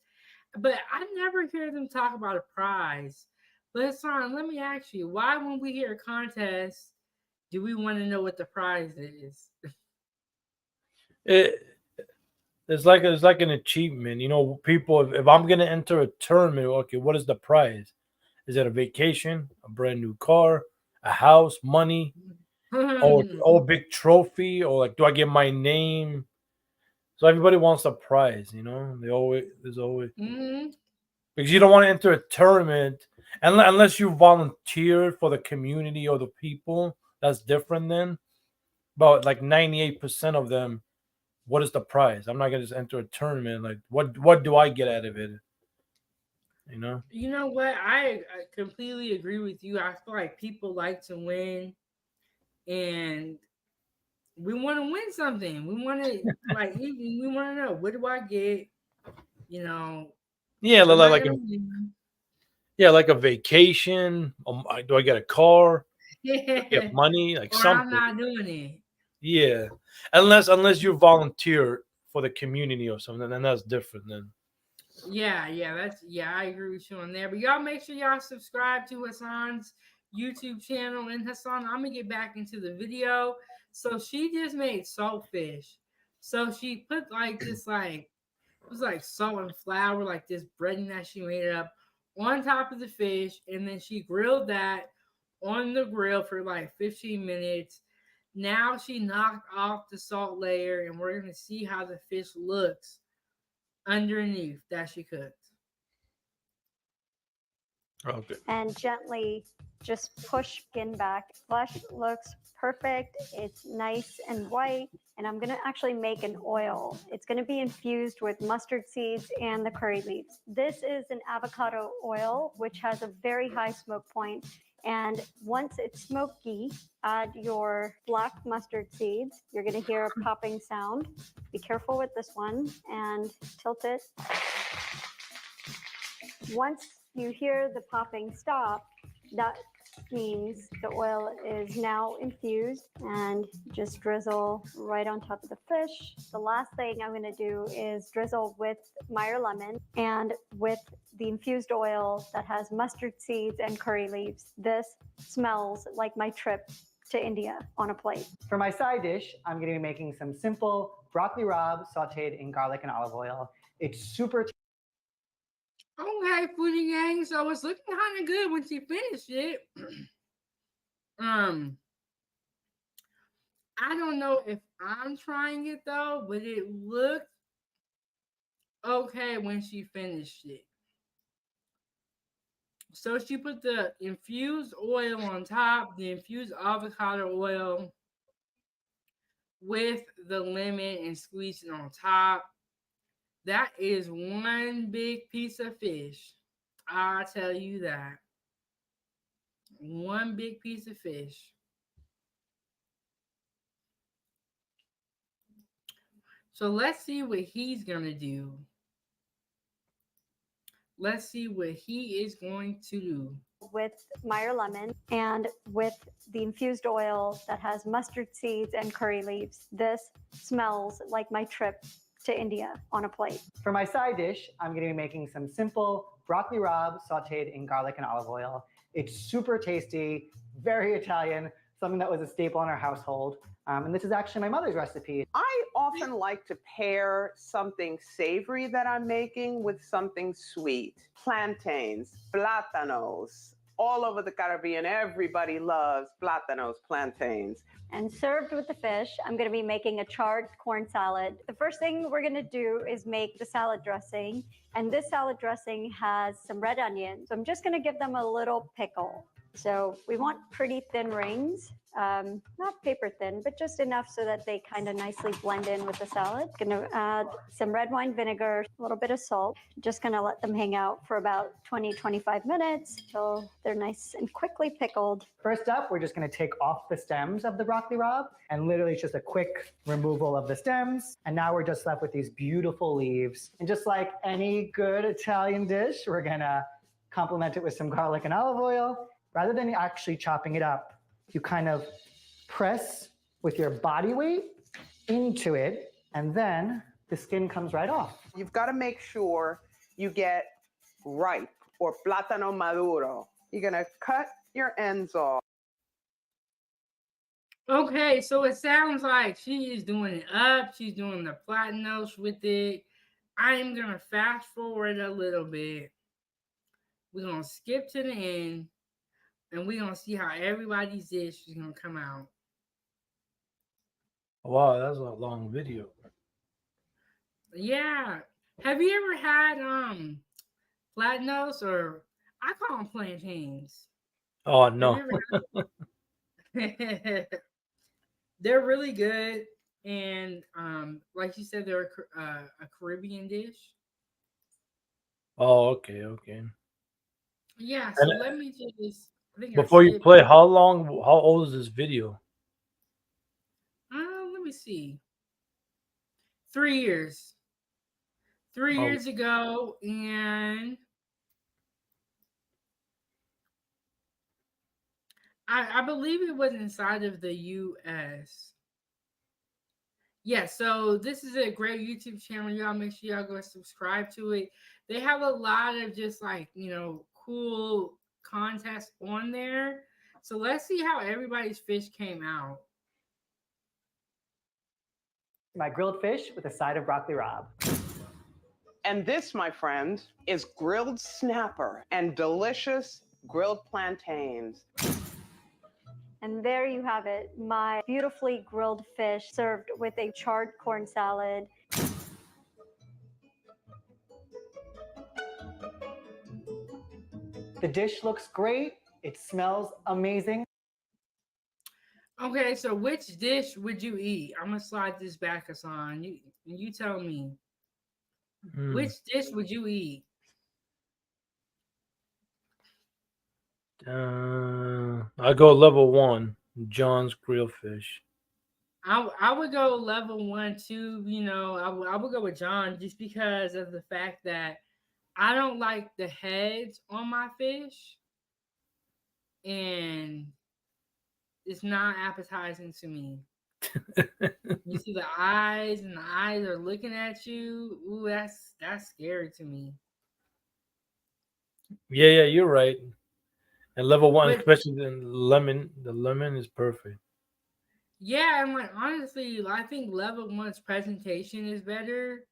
[SPEAKER 2] But I never hear them talk about a prize. But Hassan, let me ask you, why when we hear a contest, do we want to know what the prize is?
[SPEAKER 11] It, it's like an achievement. People. If I'm gonna enter a tournament, okay, what is the prize? Is it a vacation, a brand new car, a house, money, or a big trophy, or like do I get my name? So everybody wants a prize. There's always
[SPEAKER 2] Mhm.
[SPEAKER 11] because you don't want to enter a tournament unless you volunteer for the community or the people. That's different then. But like 98% of them, what is the prize? I'm not gonna just enter a tournament. Like what do I get out of it? You know?
[SPEAKER 2] You know what? I completely agree with you. I feel like people like to win, and we want to win something. We want to we want to know, what do I get? You know,
[SPEAKER 11] Yeah,
[SPEAKER 2] what am I
[SPEAKER 11] like
[SPEAKER 2] gonna
[SPEAKER 11] a
[SPEAKER 2] win?
[SPEAKER 11] yeah, like a vacation. Do I get a car? Do I get
[SPEAKER 2] Yeah,
[SPEAKER 11] money? Like
[SPEAKER 2] or I'm
[SPEAKER 11] something.
[SPEAKER 2] not doing it.
[SPEAKER 11] Yeah, unless you volunteer for the community or something, then that's different. Then
[SPEAKER 2] Yeah, I agree with you on there. But y'all make sure y'all subscribe to Hassan's YouTube channel. And Hassan, I'm gonna get back into the video. So she just made saltfish. So she put like this it was like salt and flour, like this breading that she made up on top of the fish, and then she grilled that on the grill for like 15 minutes. Now she knocked off the salt layer, and we're gonna see how the fish looks underneath that she cooked.
[SPEAKER 11] okay.
[SPEAKER 10] And gently just push skin back. Flesh looks perfect. It's nice and white. And I'm gonna actually make an oil. It's gonna be infused with mustard seeds and the curry leaves. This is an avocado oil, which has a very high smoke point. And once it's smoky, add your black mustard seeds. You're gonna hear a popping sound. Be careful with this one and tilt it. Once you hear the popping stop, that means the oil is now infused, and just drizzle right on top of the fish. The last thing I'm going to do is drizzle with Meyer lemon and with the infused oil that has mustard seeds and curry leaves. This smells like my trip to India on a plate.
[SPEAKER 8] For my side dish, I'm going to be making some simple broccoli rabe sauteed in garlic and olive oil. It's super
[SPEAKER 2] Okay, Foodie Gang. So it's looking kind of good when she finished it. I don't know if I'm trying it though, but it looked okay when she finished it. So she put the infused oil on top, the infused avocado oil with the lemon and squeezed it on top. That is one big piece of fish. I'll tell you that. One big piece of fish. So let's see what he's gonna do. Let's see what he is going to do.
[SPEAKER 10] With Meyer lemon and with the infused oil that has mustard seeds and curry leaves. This smells like my trip to India on a plate.
[SPEAKER 8] For my side dish, I'm going to be making some simple broccoli rabe sauteed in garlic and olive oil. It's super tasty, very Italian, something that was a staple in our household. And this is actually my mother's recipe.
[SPEAKER 9] I often like to pair something savory that I'm making with something sweet. Plantains, plátanos. All over the Caribbean, everybody loves plátanos, plantains.
[SPEAKER 10] And served with the fish, I'm going to be making a charred corn salad. The first thing we're going to do is make the salad dressing. And this salad dressing has some red onions. So I'm just going to give them a little pickle. So we want pretty thin rings, not paper thin, but just enough so that they kind of nicely blend in with the salad. Going to add some red wine vinegar, a little bit of salt. Just going to let them hang out for about 20-25 minutes till they're nice and quickly pickled.
[SPEAKER 8] First up, we're just going to take off the stems of the broccoli rabe, and literally it's just a quick removal of the stems. And now we're just left with these beautiful leaves. And just like any good Italian dish, we're going to complement it with some garlic and olive oil. Rather than actually chopping it up, you kind of press with your body weight into it, and then the skin comes right off.
[SPEAKER 9] You've got to make sure you get ripe or plátano maduro. You're going to cut your ends off.
[SPEAKER 2] Okay, so it sounds like she is doing it up. She's doing the platanos with it. I am going to fast forward a little bit. We're going to skip to the end. And we're going to see how everybody's dish is going to come out.
[SPEAKER 11] Wow, that's a long video.
[SPEAKER 2] Yeah. Have you ever had platanos, or I call them plantains?
[SPEAKER 11] Oh, no.
[SPEAKER 2] They're really good. And like you said, they're a Caribbean dish.
[SPEAKER 11] Oh, okay.
[SPEAKER 2] Yeah, so let me just...
[SPEAKER 11] Before you play, how old is this video?
[SPEAKER 2] Let me see. 3 years. 3 years ago, and I believe it was inside of the US. Yeah, so this is a great YouTube channel. Y'all make sure y'all go subscribe to it. They have a lot of just like, cool contests on there. So let's see how everybody's fish came out.
[SPEAKER 8] My grilled fish with a side of broccoli rabe.
[SPEAKER 9] And this, my friend, is grilled snapper and delicious grilled plantains.
[SPEAKER 10] And there you have it, my beautifully grilled fish served with a charred corn salad.
[SPEAKER 8] The dish looks great. It smells amazing.
[SPEAKER 2] Okay, so which dish would you eat? I'm gonna slide this back, Hassan. You tell me. Which dish would you eat?
[SPEAKER 11] I go level 1, John's grilled fish.
[SPEAKER 2] I would go level 1 too. I would go with John just because of the fact that I don't like the heads on my fish, and it's not appetizing to me. You see the eyes, and the eyes are looking at you. Ooh, that's scary to me.
[SPEAKER 11] Yeah, you're right. And level 1, especially the lemon is perfect.
[SPEAKER 2] Yeah, and like honestly, I think level 1's presentation is better.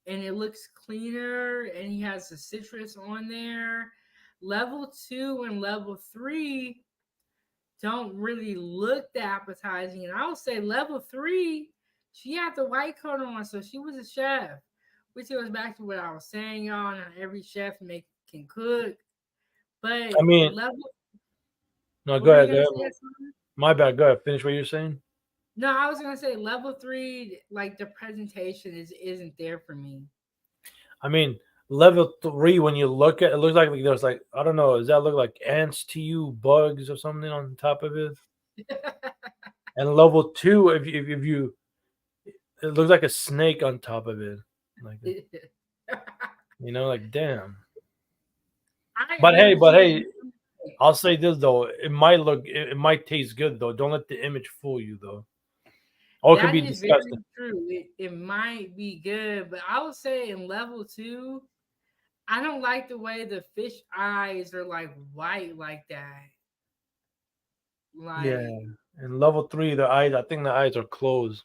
[SPEAKER 2] and it looks cleaner, and he has the citrus on there. Level 2 and level 3 don't really look that appetizing. And I would say level 3, she had the white coat on, so she was a chef. Which goes back to what I was saying, y'all. Not every chef can cook, but
[SPEAKER 11] I mean,
[SPEAKER 2] level.
[SPEAKER 11] no,
[SPEAKER 2] What
[SPEAKER 11] go
[SPEAKER 2] were you
[SPEAKER 11] ahead.
[SPEAKER 2] gonna
[SPEAKER 11] Go
[SPEAKER 2] say?
[SPEAKER 11] ahead. My bad. Go ahead. Finish what you're saying.
[SPEAKER 2] No, I was gonna say level 3. Like the presentation isn't there for me.
[SPEAKER 11] I mean, level 3, when you look at it, looks like there's like, I don't know, does that look like ants to you, bugs or something on top of it? And level 2, if you, it looks like a snake on top of it, like like damn. But hey, I'll say this though, it might taste good though. Don't let the image fool you though. Or it could
[SPEAKER 2] That
[SPEAKER 11] be
[SPEAKER 2] is very
[SPEAKER 11] disgusting.
[SPEAKER 2] true. It might be good, but I would say in level 2, I don't like the way the fish eyes are like white like that.
[SPEAKER 11] Yeah.
[SPEAKER 2] Like
[SPEAKER 11] And level 3, I think the eyes are closed.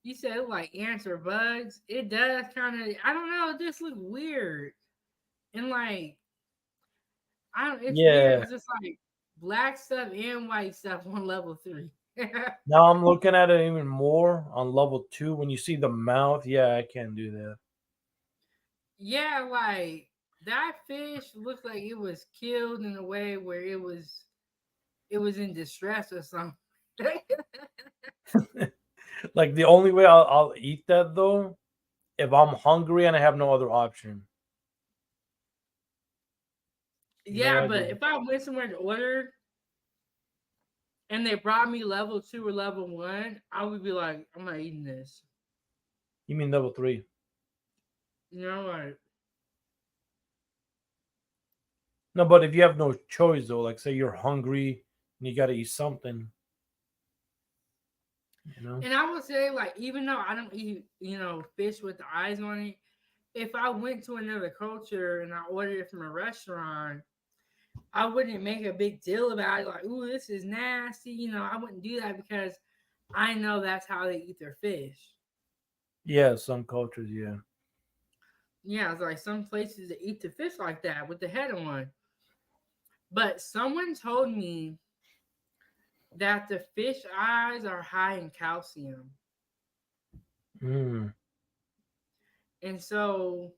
[SPEAKER 2] you said, like ants or bugs. It does kind of. I don't know. It just look weird, and like I don't. It's weird.
[SPEAKER 11] Yeah.
[SPEAKER 2] It's just like black stuff and white stuff on level 3.
[SPEAKER 11] Now I'm looking at it even more on level 2. When you see the mouth, yeah, I can't do that.
[SPEAKER 2] Yeah, like that fish looked like it was killed in a way where it was in distress or something.
[SPEAKER 11] Like the only way I'll eat that though, if I'm hungry and I have no other option.
[SPEAKER 2] Yeah, but if I went somewhere to order and they brought me level 2 or level 1, I would be like, I'm not eating this.
[SPEAKER 11] You mean level 3?
[SPEAKER 2] Like
[SPEAKER 11] No, but if you have no choice though, like say you're hungry and you gotta eat something,
[SPEAKER 2] And I would say, like, even though I don't eat, fish with the eyes on it, if I went to another culture and I ordered it from a restaurant, I wouldn't make a big deal about it. Like, ooh, this is nasty. I wouldn't do that because I know that's how they eat their fish.
[SPEAKER 11] Yeah, some cultures, yeah.
[SPEAKER 2] Yeah, it's like some places that eat the fish like that with the head on. But someone told me that the fish eyes are high in calcium.
[SPEAKER 11] Mm.
[SPEAKER 2] And so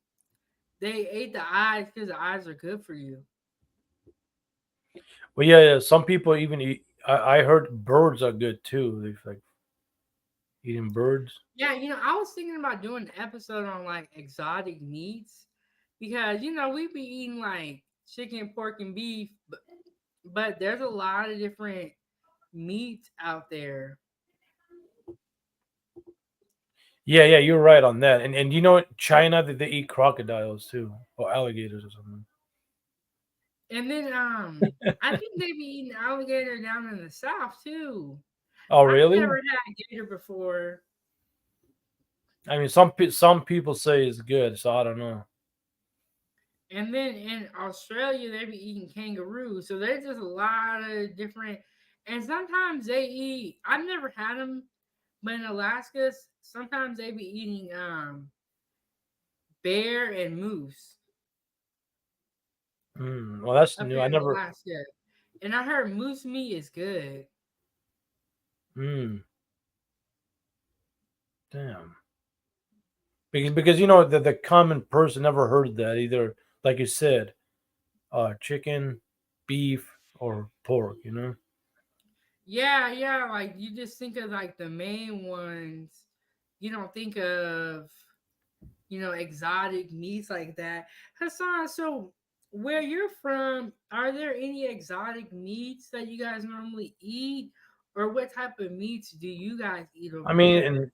[SPEAKER 2] they ate the eyes because the eyes are good for you.
[SPEAKER 11] Well, yeah, some people even eat. I heard birds are good too. They like eating birds.
[SPEAKER 2] Yeah, I was thinking about doing an episode on like exotic meats because we be eating like chicken, pork, and beef, but there's a lot of different meats out there.
[SPEAKER 11] Yeah, you're right on that. And China that they eat crocodiles too, or alligators or something.
[SPEAKER 2] And then I think they be eating alligator down in the south too.
[SPEAKER 11] Oh,
[SPEAKER 2] I've
[SPEAKER 11] really?
[SPEAKER 2] never had gator before.
[SPEAKER 11] I mean, some people say it's good, so I don't know.
[SPEAKER 2] And then in Australia, they be eating kangaroo. So there's just a lot of different. And sometimes they eat. I've never had them, but in Alaska, sometimes they be eating bear and moose.
[SPEAKER 11] Well, that's
[SPEAKER 2] Up
[SPEAKER 11] new.
[SPEAKER 2] here
[SPEAKER 11] I
[SPEAKER 2] in
[SPEAKER 11] never.
[SPEAKER 2] Alaska, and I heard moose meat is good.
[SPEAKER 11] Damn. Because the common person never heard that either. Like you said, chicken, beef, or pork.
[SPEAKER 2] Yeah. Like you just think of like the main ones. You don't think of exotic meats like that. Hassan, so where you're from, are there any exotic meats that you guys normally eat? Or what type of meats do you guys eat
[SPEAKER 11] I
[SPEAKER 2] over
[SPEAKER 11] mean,
[SPEAKER 2] there?
[SPEAKER 11] and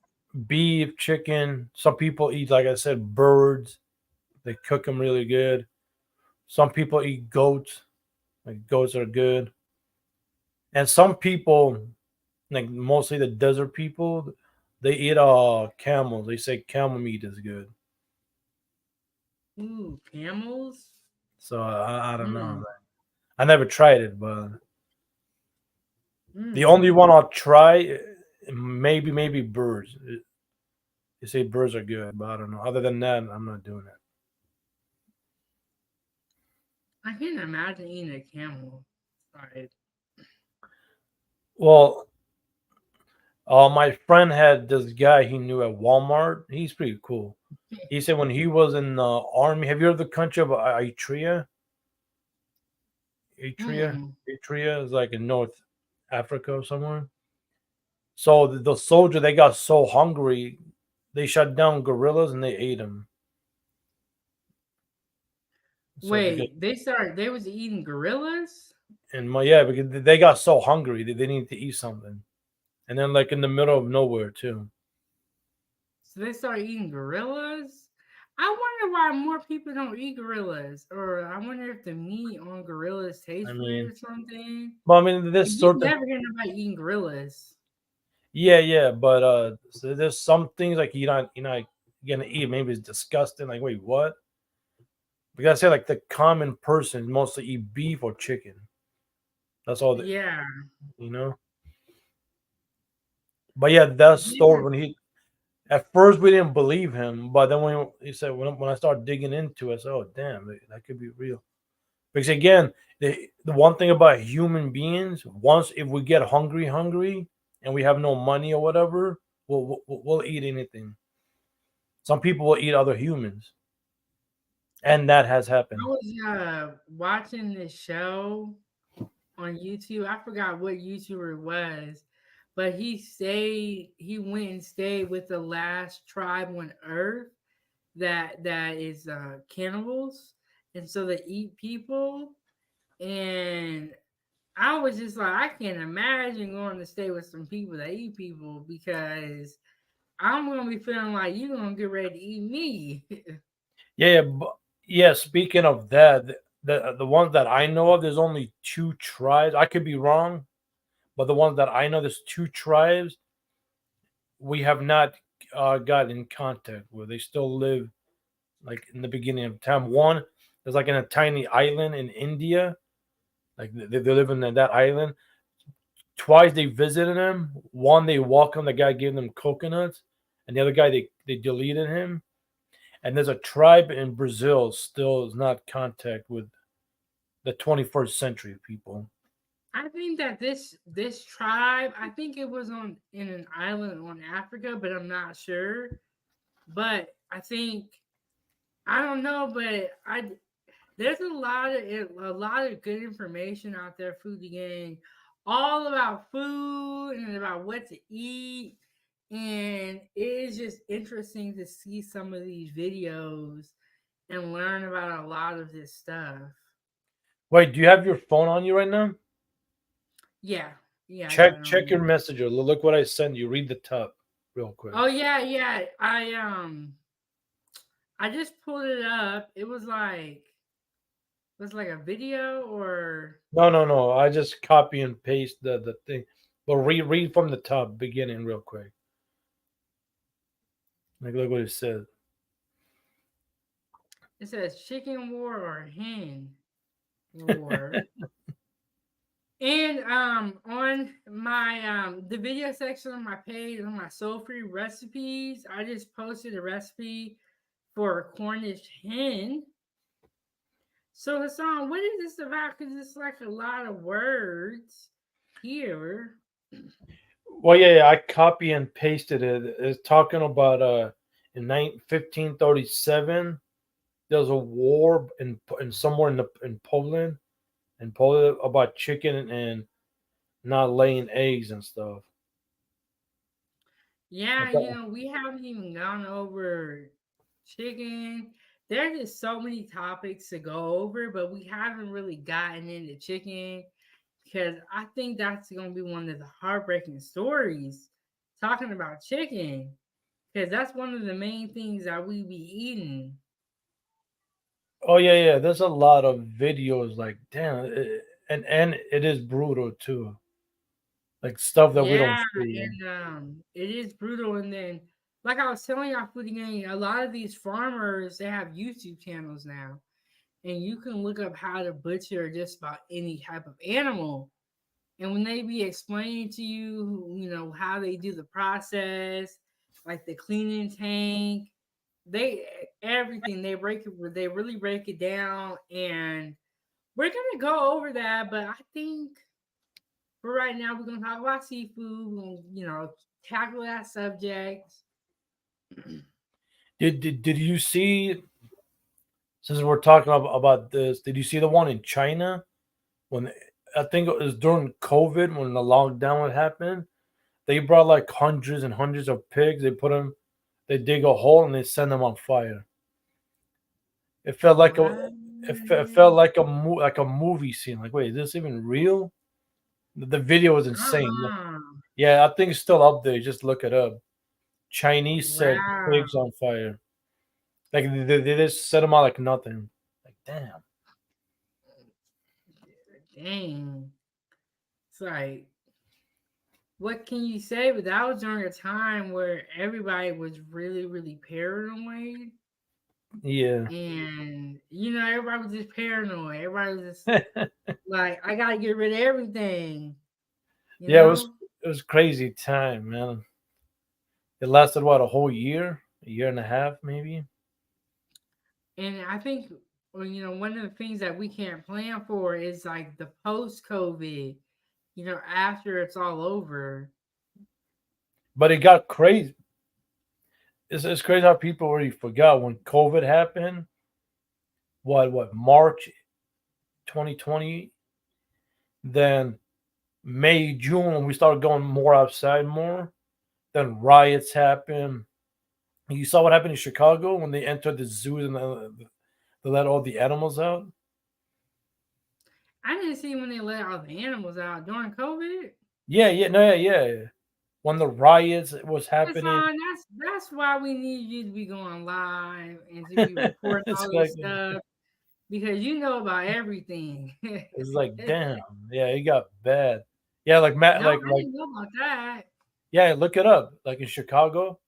[SPEAKER 11] beef, chicken. Some people eat, like I said, birds. They cook them really good. Some people eat goats. Like goats are good. And some people, like mostly the desert people, they eat camels. They say camel meat is good.
[SPEAKER 2] Ooh, camels?
[SPEAKER 11] So I don't know.
[SPEAKER 2] Mm,
[SPEAKER 11] I never tried it, but the
[SPEAKER 2] mm.
[SPEAKER 11] only one I'll try, maybe birds. They say birds are good, but I don't know. Other than that, I'm not doing it.
[SPEAKER 2] I can't imagine eating a camel. Sorry.
[SPEAKER 11] Well, my friend had this guy he knew at Walmart. He's pretty cool. He said when he was in the army, have you heard of the country of Eritrea? Eritrea,
[SPEAKER 2] Mm.
[SPEAKER 11] Eritrea is like in North Africa or somewhere. So the soldier they got so hungry, they shut down gorillas and they ate them. So because
[SPEAKER 2] Wait, they was eating gorillas?
[SPEAKER 11] and my yeah, because they got so hungry that they needed to eat something, and then like in the middle of nowhere too.
[SPEAKER 2] So they started eating gorillas? I wonder why more people don't eat gorillas. Or I wonder if the meat on gorillas
[SPEAKER 11] I
[SPEAKER 2] tastes weird
[SPEAKER 11] mean,
[SPEAKER 2] or something.
[SPEAKER 11] well, I mean,
[SPEAKER 2] Like,
[SPEAKER 11] there's
[SPEAKER 2] you
[SPEAKER 11] certain
[SPEAKER 2] never hear nobody eating gorillas.
[SPEAKER 11] yeah, but so there's some things like you're not gonna eat. Maybe it's disgusting. Like, wait, what? We gotta say like the common person mostly eat beef or chicken. That's all that
[SPEAKER 2] Yeah.
[SPEAKER 11] you know. But yeah, that story
[SPEAKER 2] Yeah.
[SPEAKER 11] when he at first we didn't believe him, but then when he said when I started digging into it, I said, oh damn, that could be real. Because again, the one thing about human beings, once if we get hungry, and we have no money or whatever, we'll eat anything. Some people will eat other humans, and that has
[SPEAKER 2] I
[SPEAKER 11] happened.
[SPEAKER 2] was watching this show on YouTube. I forgot what YouTuber it was, but he went and stayed with the last tribe on Earth that is cannibals, and so they eat people. And I was just like, I can't imagine going to stay with some people that eat people because I'm gonna be feeling like you're gonna get ready to eat me.
[SPEAKER 11] Yeah, yeah. Speaking of that, the ones that I know of, there's only two tribes. I could be wrong, but the ones that I know, there's two tribes we have not got in contact with. They still live like in the beginning of time. One is like in a tiny island in India. Like they live in that island. Twice they visited him. One they welcomed. The guy gave them coconuts, and the other guy they deleted him. And there's a tribe in Brazil still is not contact with the 21st century people.
[SPEAKER 2] I think that this tribe, I think it was on in an island on Africa, but I'm not sure. But I think I don't know, but I there's a lot of good information out there, foodie gang, all about food and about what to eat. And it is just interesting to see some of these videos and learn about a lot of this stuff.
[SPEAKER 11] Wait, do you have your phone on you right now?
[SPEAKER 2] Yeah, yeah, I got it
[SPEAKER 11] Check
[SPEAKER 2] on
[SPEAKER 11] your
[SPEAKER 2] me.
[SPEAKER 11] messenger. Look what I sent you. Read the top real quick.
[SPEAKER 2] Oh yeah, yeah. I just pulled it up. It was like a video or
[SPEAKER 11] No. I just copy and paste the thing. But read from the top, beginning real quick. Like look what it says.
[SPEAKER 2] it says chicken war or hen war. And on my the video section on my page on my soul free recipes, I just posted a recipe for a Cornish hen. So Hassan, what is this about? Because it's like a lot of words here.
[SPEAKER 11] Well, yeah, I copy and pasted it. It's talking about in 1537 there was a war in somewhere in Poland about chicken and not laying eggs and stuff.
[SPEAKER 2] Yeah,
[SPEAKER 11] Okay.
[SPEAKER 2] we haven't even gone over chicken. There's just so many topics to go over, but we haven't really gotten into chicken because I think that's going to be one of the heartbreaking stories talking about chicken because that's one of the main things that we be eating.
[SPEAKER 11] Oh yeah. There's a lot of videos like damn, and it is brutal too. Like stuff that we don't
[SPEAKER 2] Yeah,
[SPEAKER 11] see.
[SPEAKER 2] and it is brutal. And then, like I was telling y'all, Foodie Gang, a lot of these farmers they have YouTube channels now, and you can look up how to butcher just about any type of animal. And when they be explaining to you, how they do the process like the cleaning tank. They everything they break it. They really break it down, and we're gonna go over that. But I think for right now, we're gonna talk about seafood. We're gonna, tackle that subject.
[SPEAKER 11] Did you see? Since we're talking about this, did you see the one in China when I think it was during COVID when the lockdown would happen? They brought like hundreds and hundreds of pigs. They put them, they dig a hole and they send them on fire. It felt like a,
[SPEAKER 2] What?
[SPEAKER 11] it felt like like a movie scene. Like, wait, is this even real? The video was insane.
[SPEAKER 2] Uh-uh.
[SPEAKER 11] Yeah, I think it's still up there. Just look it up. Chinese set
[SPEAKER 2] Wow.
[SPEAKER 11] pigs on fire. Like they just set them out like nothing. Like damn.
[SPEAKER 2] Dang. It's like, what can you say? But that was during a time where everybody was really, really paranoid.
[SPEAKER 11] Yeah.
[SPEAKER 2] And, everybody was just paranoid. Everybody was just like, I got to get rid of everything, you
[SPEAKER 11] Yeah,
[SPEAKER 2] know?
[SPEAKER 11] it was crazy time, man. It lasted what, a whole year, a year and a half, maybe.
[SPEAKER 2] And I think, well, one of the things that we can't plan for is like the post COVID, after it's all over.
[SPEAKER 11] But it got crazy. It's crazy how people already forgot when COVID happened. What March 2020, then May, June when we started going more outside more. Then riots happened. You saw what happened in Chicago when they entered the zoos and they let all the animals out.
[SPEAKER 2] I didn't see when they let all the animals out during COVID.
[SPEAKER 11] Yeah, yeah, no, yeah. When the riots was happening,
[SPEAKER 2] Hassan, that's why we need you to be going live and to be reporting
[SPEAKER 11] it's
[SPEAKER 2] all
[SPEAKER 11] like
[SPEAKER 2] this stuff because you know about everything.
[SPEAKER 11] it's like damn, yeah, it got bad. Yeah, like Matt,
[SPEAKER 2] No, I didn't know about that.
[SPEAKER 11] yeah, look it up. Like in Chicago,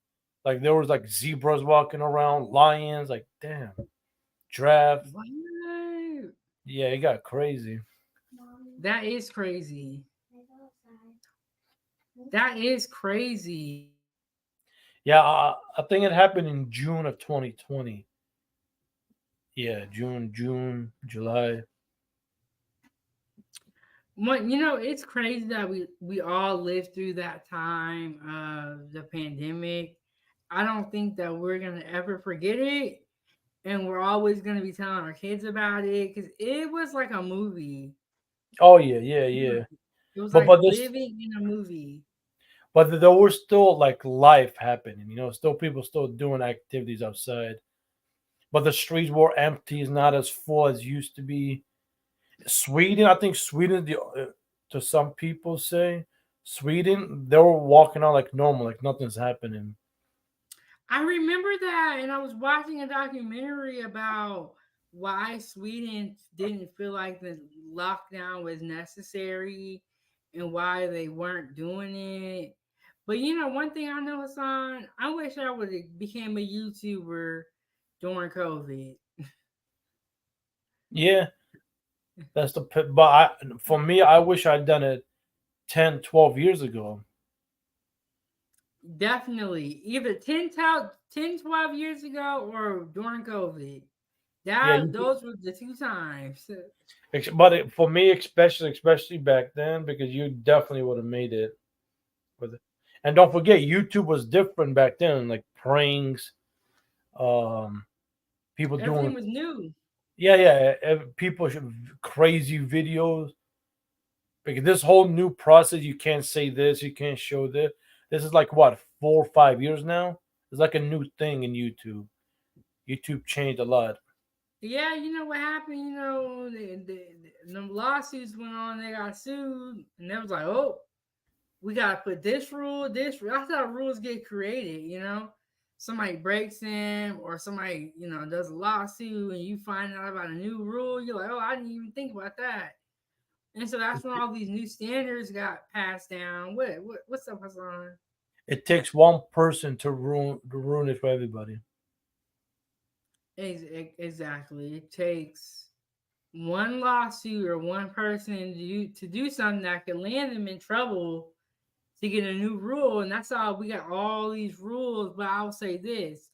[SPEAKER 11] like there was like zebras walking around, lions, like damn, giraffe.
[SPEAKER 2] What?
[SPEAKER 11] Yeah, it got crazy.
[SPEAKER 2] That is crazy. That is crazy.
[SPEAKER 11] Yeah, I think it happened in June of 2020. Yeah, June, July.
[SPEAKER 2] It's crazy that we all lived through that time of the pandemic. I don't think that we're gonna ever forget it, and we're always gonna be telling our kids about it because it was like a movie.
[SPEAKER 11] Oh yeah, yeah, yeah.
[SPEAKER 2] It was
[SPEAKER 11] But
[SPEAKER 2] like
[SPEAKER 11] but this
[SPEAKER 2] living in a movie.
[SPEAKER 11] but there was still like life happening. Still people still doing activities outside. But the streets were empty. It's not as full as used to be. Sweden, I think Sweden, to some people say Sweden, they were walking out like normal, like nothing's happening.
[SPEAKER 2] I remember that, and I was watching a documentary about why Sweden didn't feel like the lockdown was necessary and why they weren't doing it. But one thing I know, Hassan, I wish I would have became a YouTuber during COVID.
[SPEAKER 11] Yeah, that's but for me, I wish I'd done it 10, 12 years ago.
[SPEAKER 2] Definitely, either 12 years ago or during COVID.
[SPEAKER 11] Yeah,
[SPEAKER 2] Those were the two times.
[SPEAKER 11] but for me, especially back then, because you definitely would have made it with it. And don't forget, YouTube was different back then, like pranks, um, people
[SPEAKER 2] Everything
[SPEAKER 11] doing,
[SPEAKER 2] was new.
[SPEAKER 11] yeah, people crazy videos. Because this whole new process, you can't say this, you can't show this. This is like what 4 or 5 years now. It's like a new thing in YouTube. YouTube changed a lot.
[SPEAKER 2] Yeah, you know what happened? The lawsuits went on. They got sued, and they was like, "Oh, we gotta put this rule, this rule." That's how rules get created. Somebody breaks them, or somebody does a lawsuit, and you find out about a new rule. You're like, "Oh, I didn't even think about that." And so that's when all these new standards got passed down. What's up, Hassan?
[SPEAKER 11] It takes one person to ruin it for everybody.
[SPEAKER 2] Exactly. It takes one lawsuit or one person to do something that could land them in trouble to get a new rule, and that's all. We got all these rules, but I'll say this: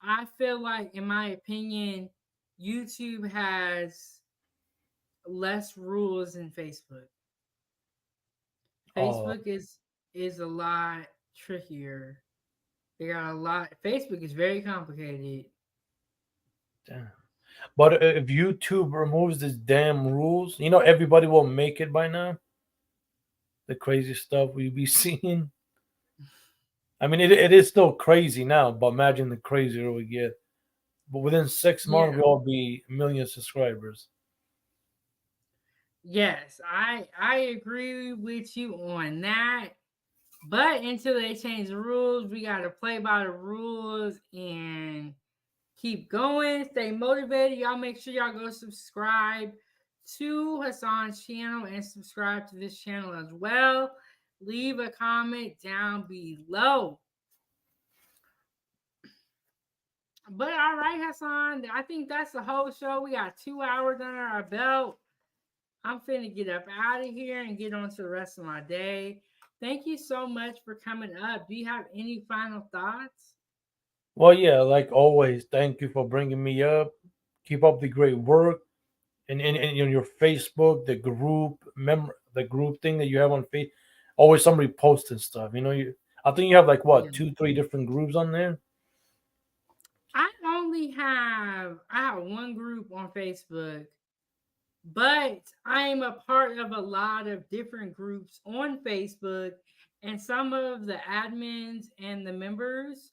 [SPEAKER 2] I feel like, in my opinion, YouTube has less rules than Facebook.
[SPEAKER 11] Oh,
[SPEAKER 2] Facebook is a lot trickier. They got a lot. Facebook is very complicated.
[SPEAKER 11] damn. But if YouTube removes these damn rules, everybody will make it by now. The crazy stuff we be seeing. I mean, it is still crazy now, but imagine the crazier we get. But within 6 months,
[SPEAKER 2] Yeah.
[SPEAKER 11] we'll be a million subscribers.
[SPEAKER 2] Yes, I agree with you on that. But until they change the rules, we gotta play by the rules and keep going. Stay motivated. Y'all make sure y'all go subscribe to Hassan's channel and subscribe to this channel as well. Leave a comment down below. But all right, Hassan, I think that's the whole show. We got 2 hours under our belt. I'm finna get up out of here and get on to the rest of my day. Thank you so much for coming up. Do you have any final thoughts?
[SPEAKER 11] Well, yeah, like always, thank you for bringing me up. Keep up the great work. And your Facebook, the group thing that you have on Facebook, always somebody posting stuff. I think you have like what,
[SPEAKER 2] Yeah.
[SPEAKER 11] 2, 3 different groups on there.
[SPEAKER 2] I have one group on Facebook, but I am a part of a lot of different groups on Facebook, and some of the admins and the members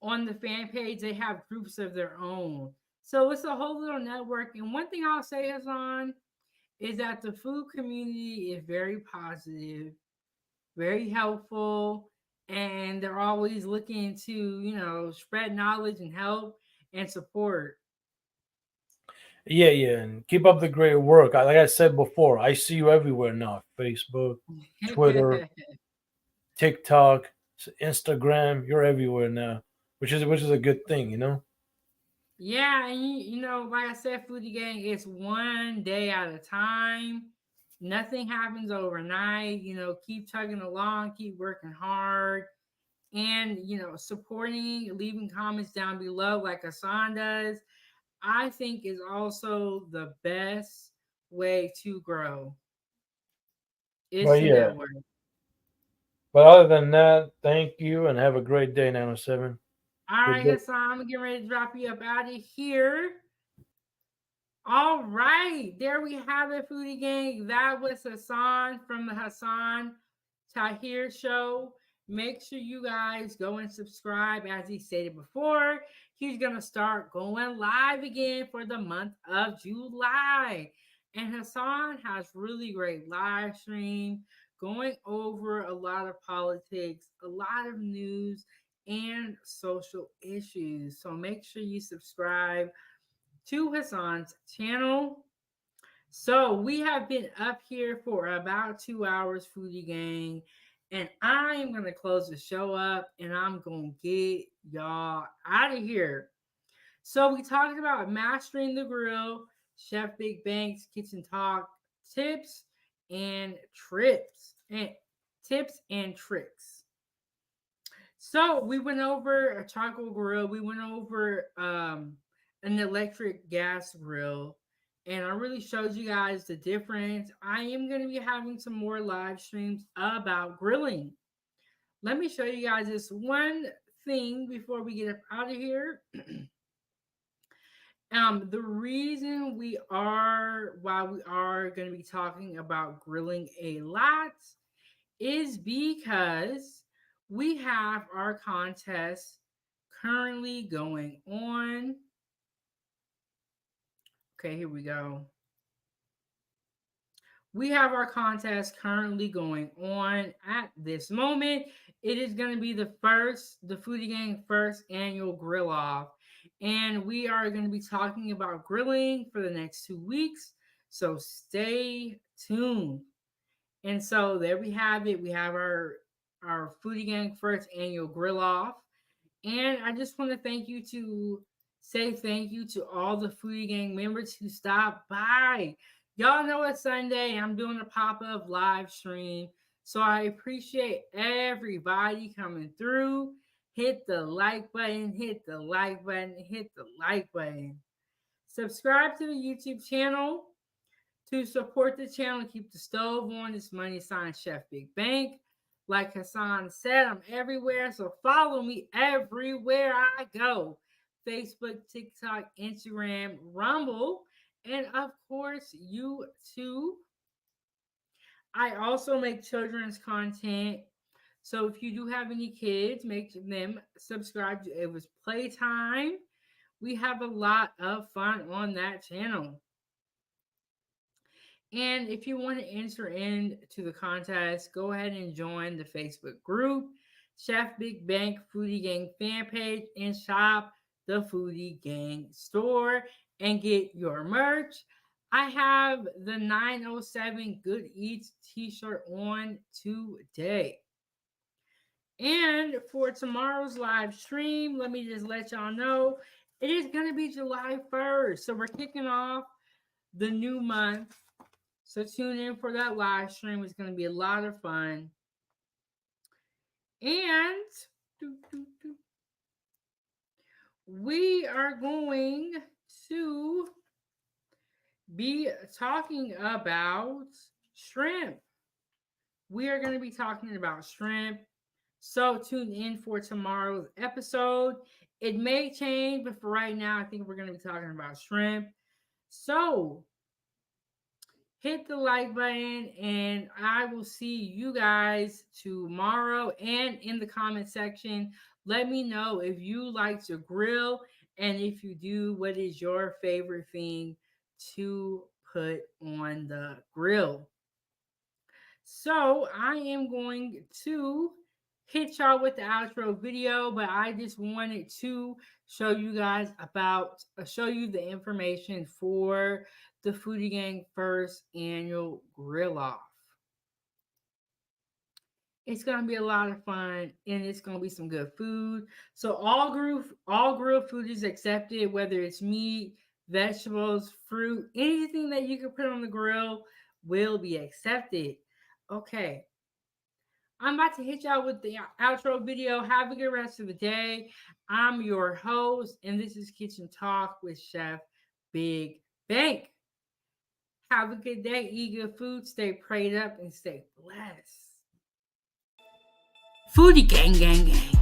[SPEAKER 2] on the fan page, they have groups of their own. So it's a whole little network. And one thing I'll say, Hassan, is that the food community is very positive, very helpful, and they're always looking to, spread knowledge and help and support.
[SPEAKER 11] Yeah, yeah, and keep up the great work. Like I said before, I see you everywhere now: Facebook, Twitter, TikTok, Instagram. You're everywhere now, which is a good thing.
[SPEAKER 2] Yeah, and like I said, Foodie Gang, it's one day at a time. Nothing happens overnight. Keep chugging along, keep working hard, and supporting, leaving comments down below like Hassan does. I think is also the best way to grow is
[SPEAKER 11] But
[SPEAKER 2] to
[SPEAKER 11] yeah,
[SPEAKER 2] network.
[SPEAKER 11] but other than that, thank you and have a great day, 907.
[SPEAKER 2] All
[SPEAKER 11] Good
[SPEAKER 2] right,
[SPEAKER 11] day.
[SPEAKER 2] Hassan, I'm getting ready to drop you up out of here. All right, there we have it, Foodie Gang. That was Hassan from the Hassan Tahir Show. Make sure you guys go and subscribe. As he stated before, he's going to start going live again for the month of July. And Hassan has really great live stream going over a lot of politics, a lot of news, and social issues. So make sure you subscribe to Hassan's channel. So we have been up here for about 2 hours, Foodie Gang, and I am gonna close the show up, and I'm gonna get y'all out of here. So we talked about mastering the grill, Chef Big Bank's kitchen talk, tips and trips, and tips and tricks. So we went over a charcoal grill. We went over an electric gas grill, and I really showed you guys the difference. I am going to be having some more live streams about grilling. Let me show you guys this one thing before we get up out of here. The reason why we are going to be talking about grilling a lot is because we have our contest currently going on. Okay, here we go. We have our contest currently going on at this moment. It is going to be the Foodie Gang first annual grill off. And we are going to be talking about grilling for the next 2 weeks. So stay tuned. And so there we have it. We have our Foodie Gang first annual grill off. And I just want to say thank you to all the Foodie Gang members who stopped by. Y'all know it's Sunday. I'm doing a pop-up live stream. So I appreciate everybody coming through. Hit the like button, hit the like button, hit the like button. Subscribe to the YouTube channel to support the channel and keep the stove on. This money sign Chef Big Bank. Like Hassan said, I'm everywhere, so follow me everywhere I go. Facebook, TikTok, Instagram, Rumble, and of course, YouTube. I also make children's content. So if you do have any kids, make them subscribe to It Was Playtime. We have a lot of fun on that channel. And if you want to enter into the contest, go ahead and join the Facebook group, Chef Big Bank Foodie Gang fan page, and shop the Foodie Gang store and get your merch. I have the 907 Good Eats t-shirt on today. And for tomorrow's live stream, let me just let y'all know it is going to be July 1st. So we're kicking off the new month. So tune in for that live stream. It's going to be a lot of fun. And we are going to be talking about shrimp. We are going to be talking about shrimp. So tune in for tomorrow's episode. It may change, but for right now, I think we're going to be talking about shrimp. So hit the like button, and I will see you guys tomorrow. And in the comment section, let me know if you like to grill, and if you do, what is your favorite thing to put on the grill. So I am going to hit y'all with the outro video, but I just wanted to show you guys show you the information for the Foodie Gang first annual grill off. It's gonna be a lot of fun, and it's gonna be some good food. So all grilled food is accepted, whether it's meat, vegetables, fruit, anything that you can put on the grill will be accepted. Okay, I'm about to hit y'all with the outro video. Have a good rest of the day. I'm your host, and this is Kitchen Talk with Chef Big Bank. Have a good day. Eat good food. Stay prayed up and stay blessed. Foodie gang, gang, gang.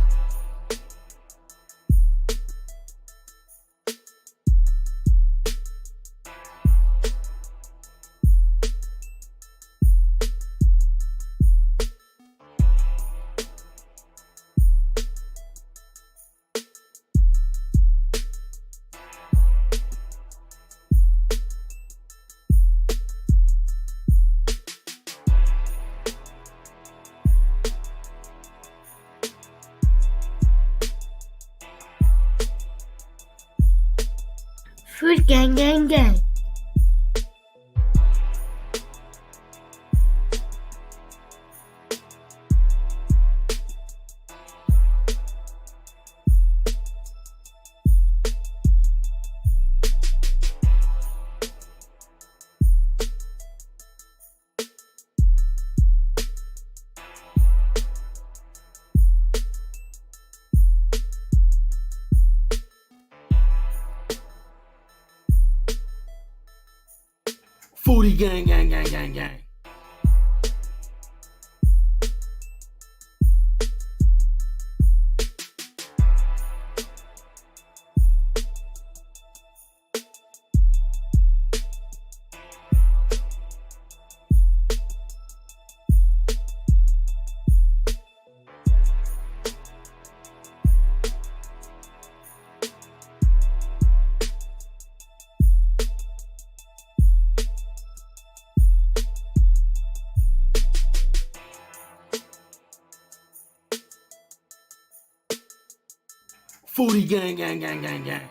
[SPEAKER 3] Food gang, gang, gang.
[SPEAKER 1] Foodie gang, gang, gang, gang, gang. Foodie gang, gang, gang, gang, gang.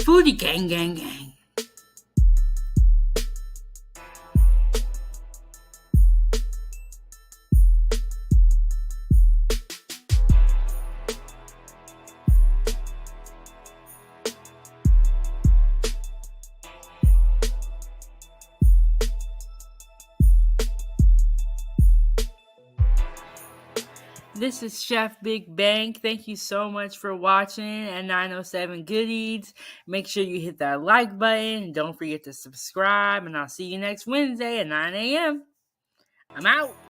[SPEAKER 2] Foodie gang, gang, gang. This is Chef Big Bank. Thank you so much for watching at 907 Good Eats. Make sure you hit that like button. Don't forget to subscribe, and I'll see you next Wednesday at 9 a.m. I'm out.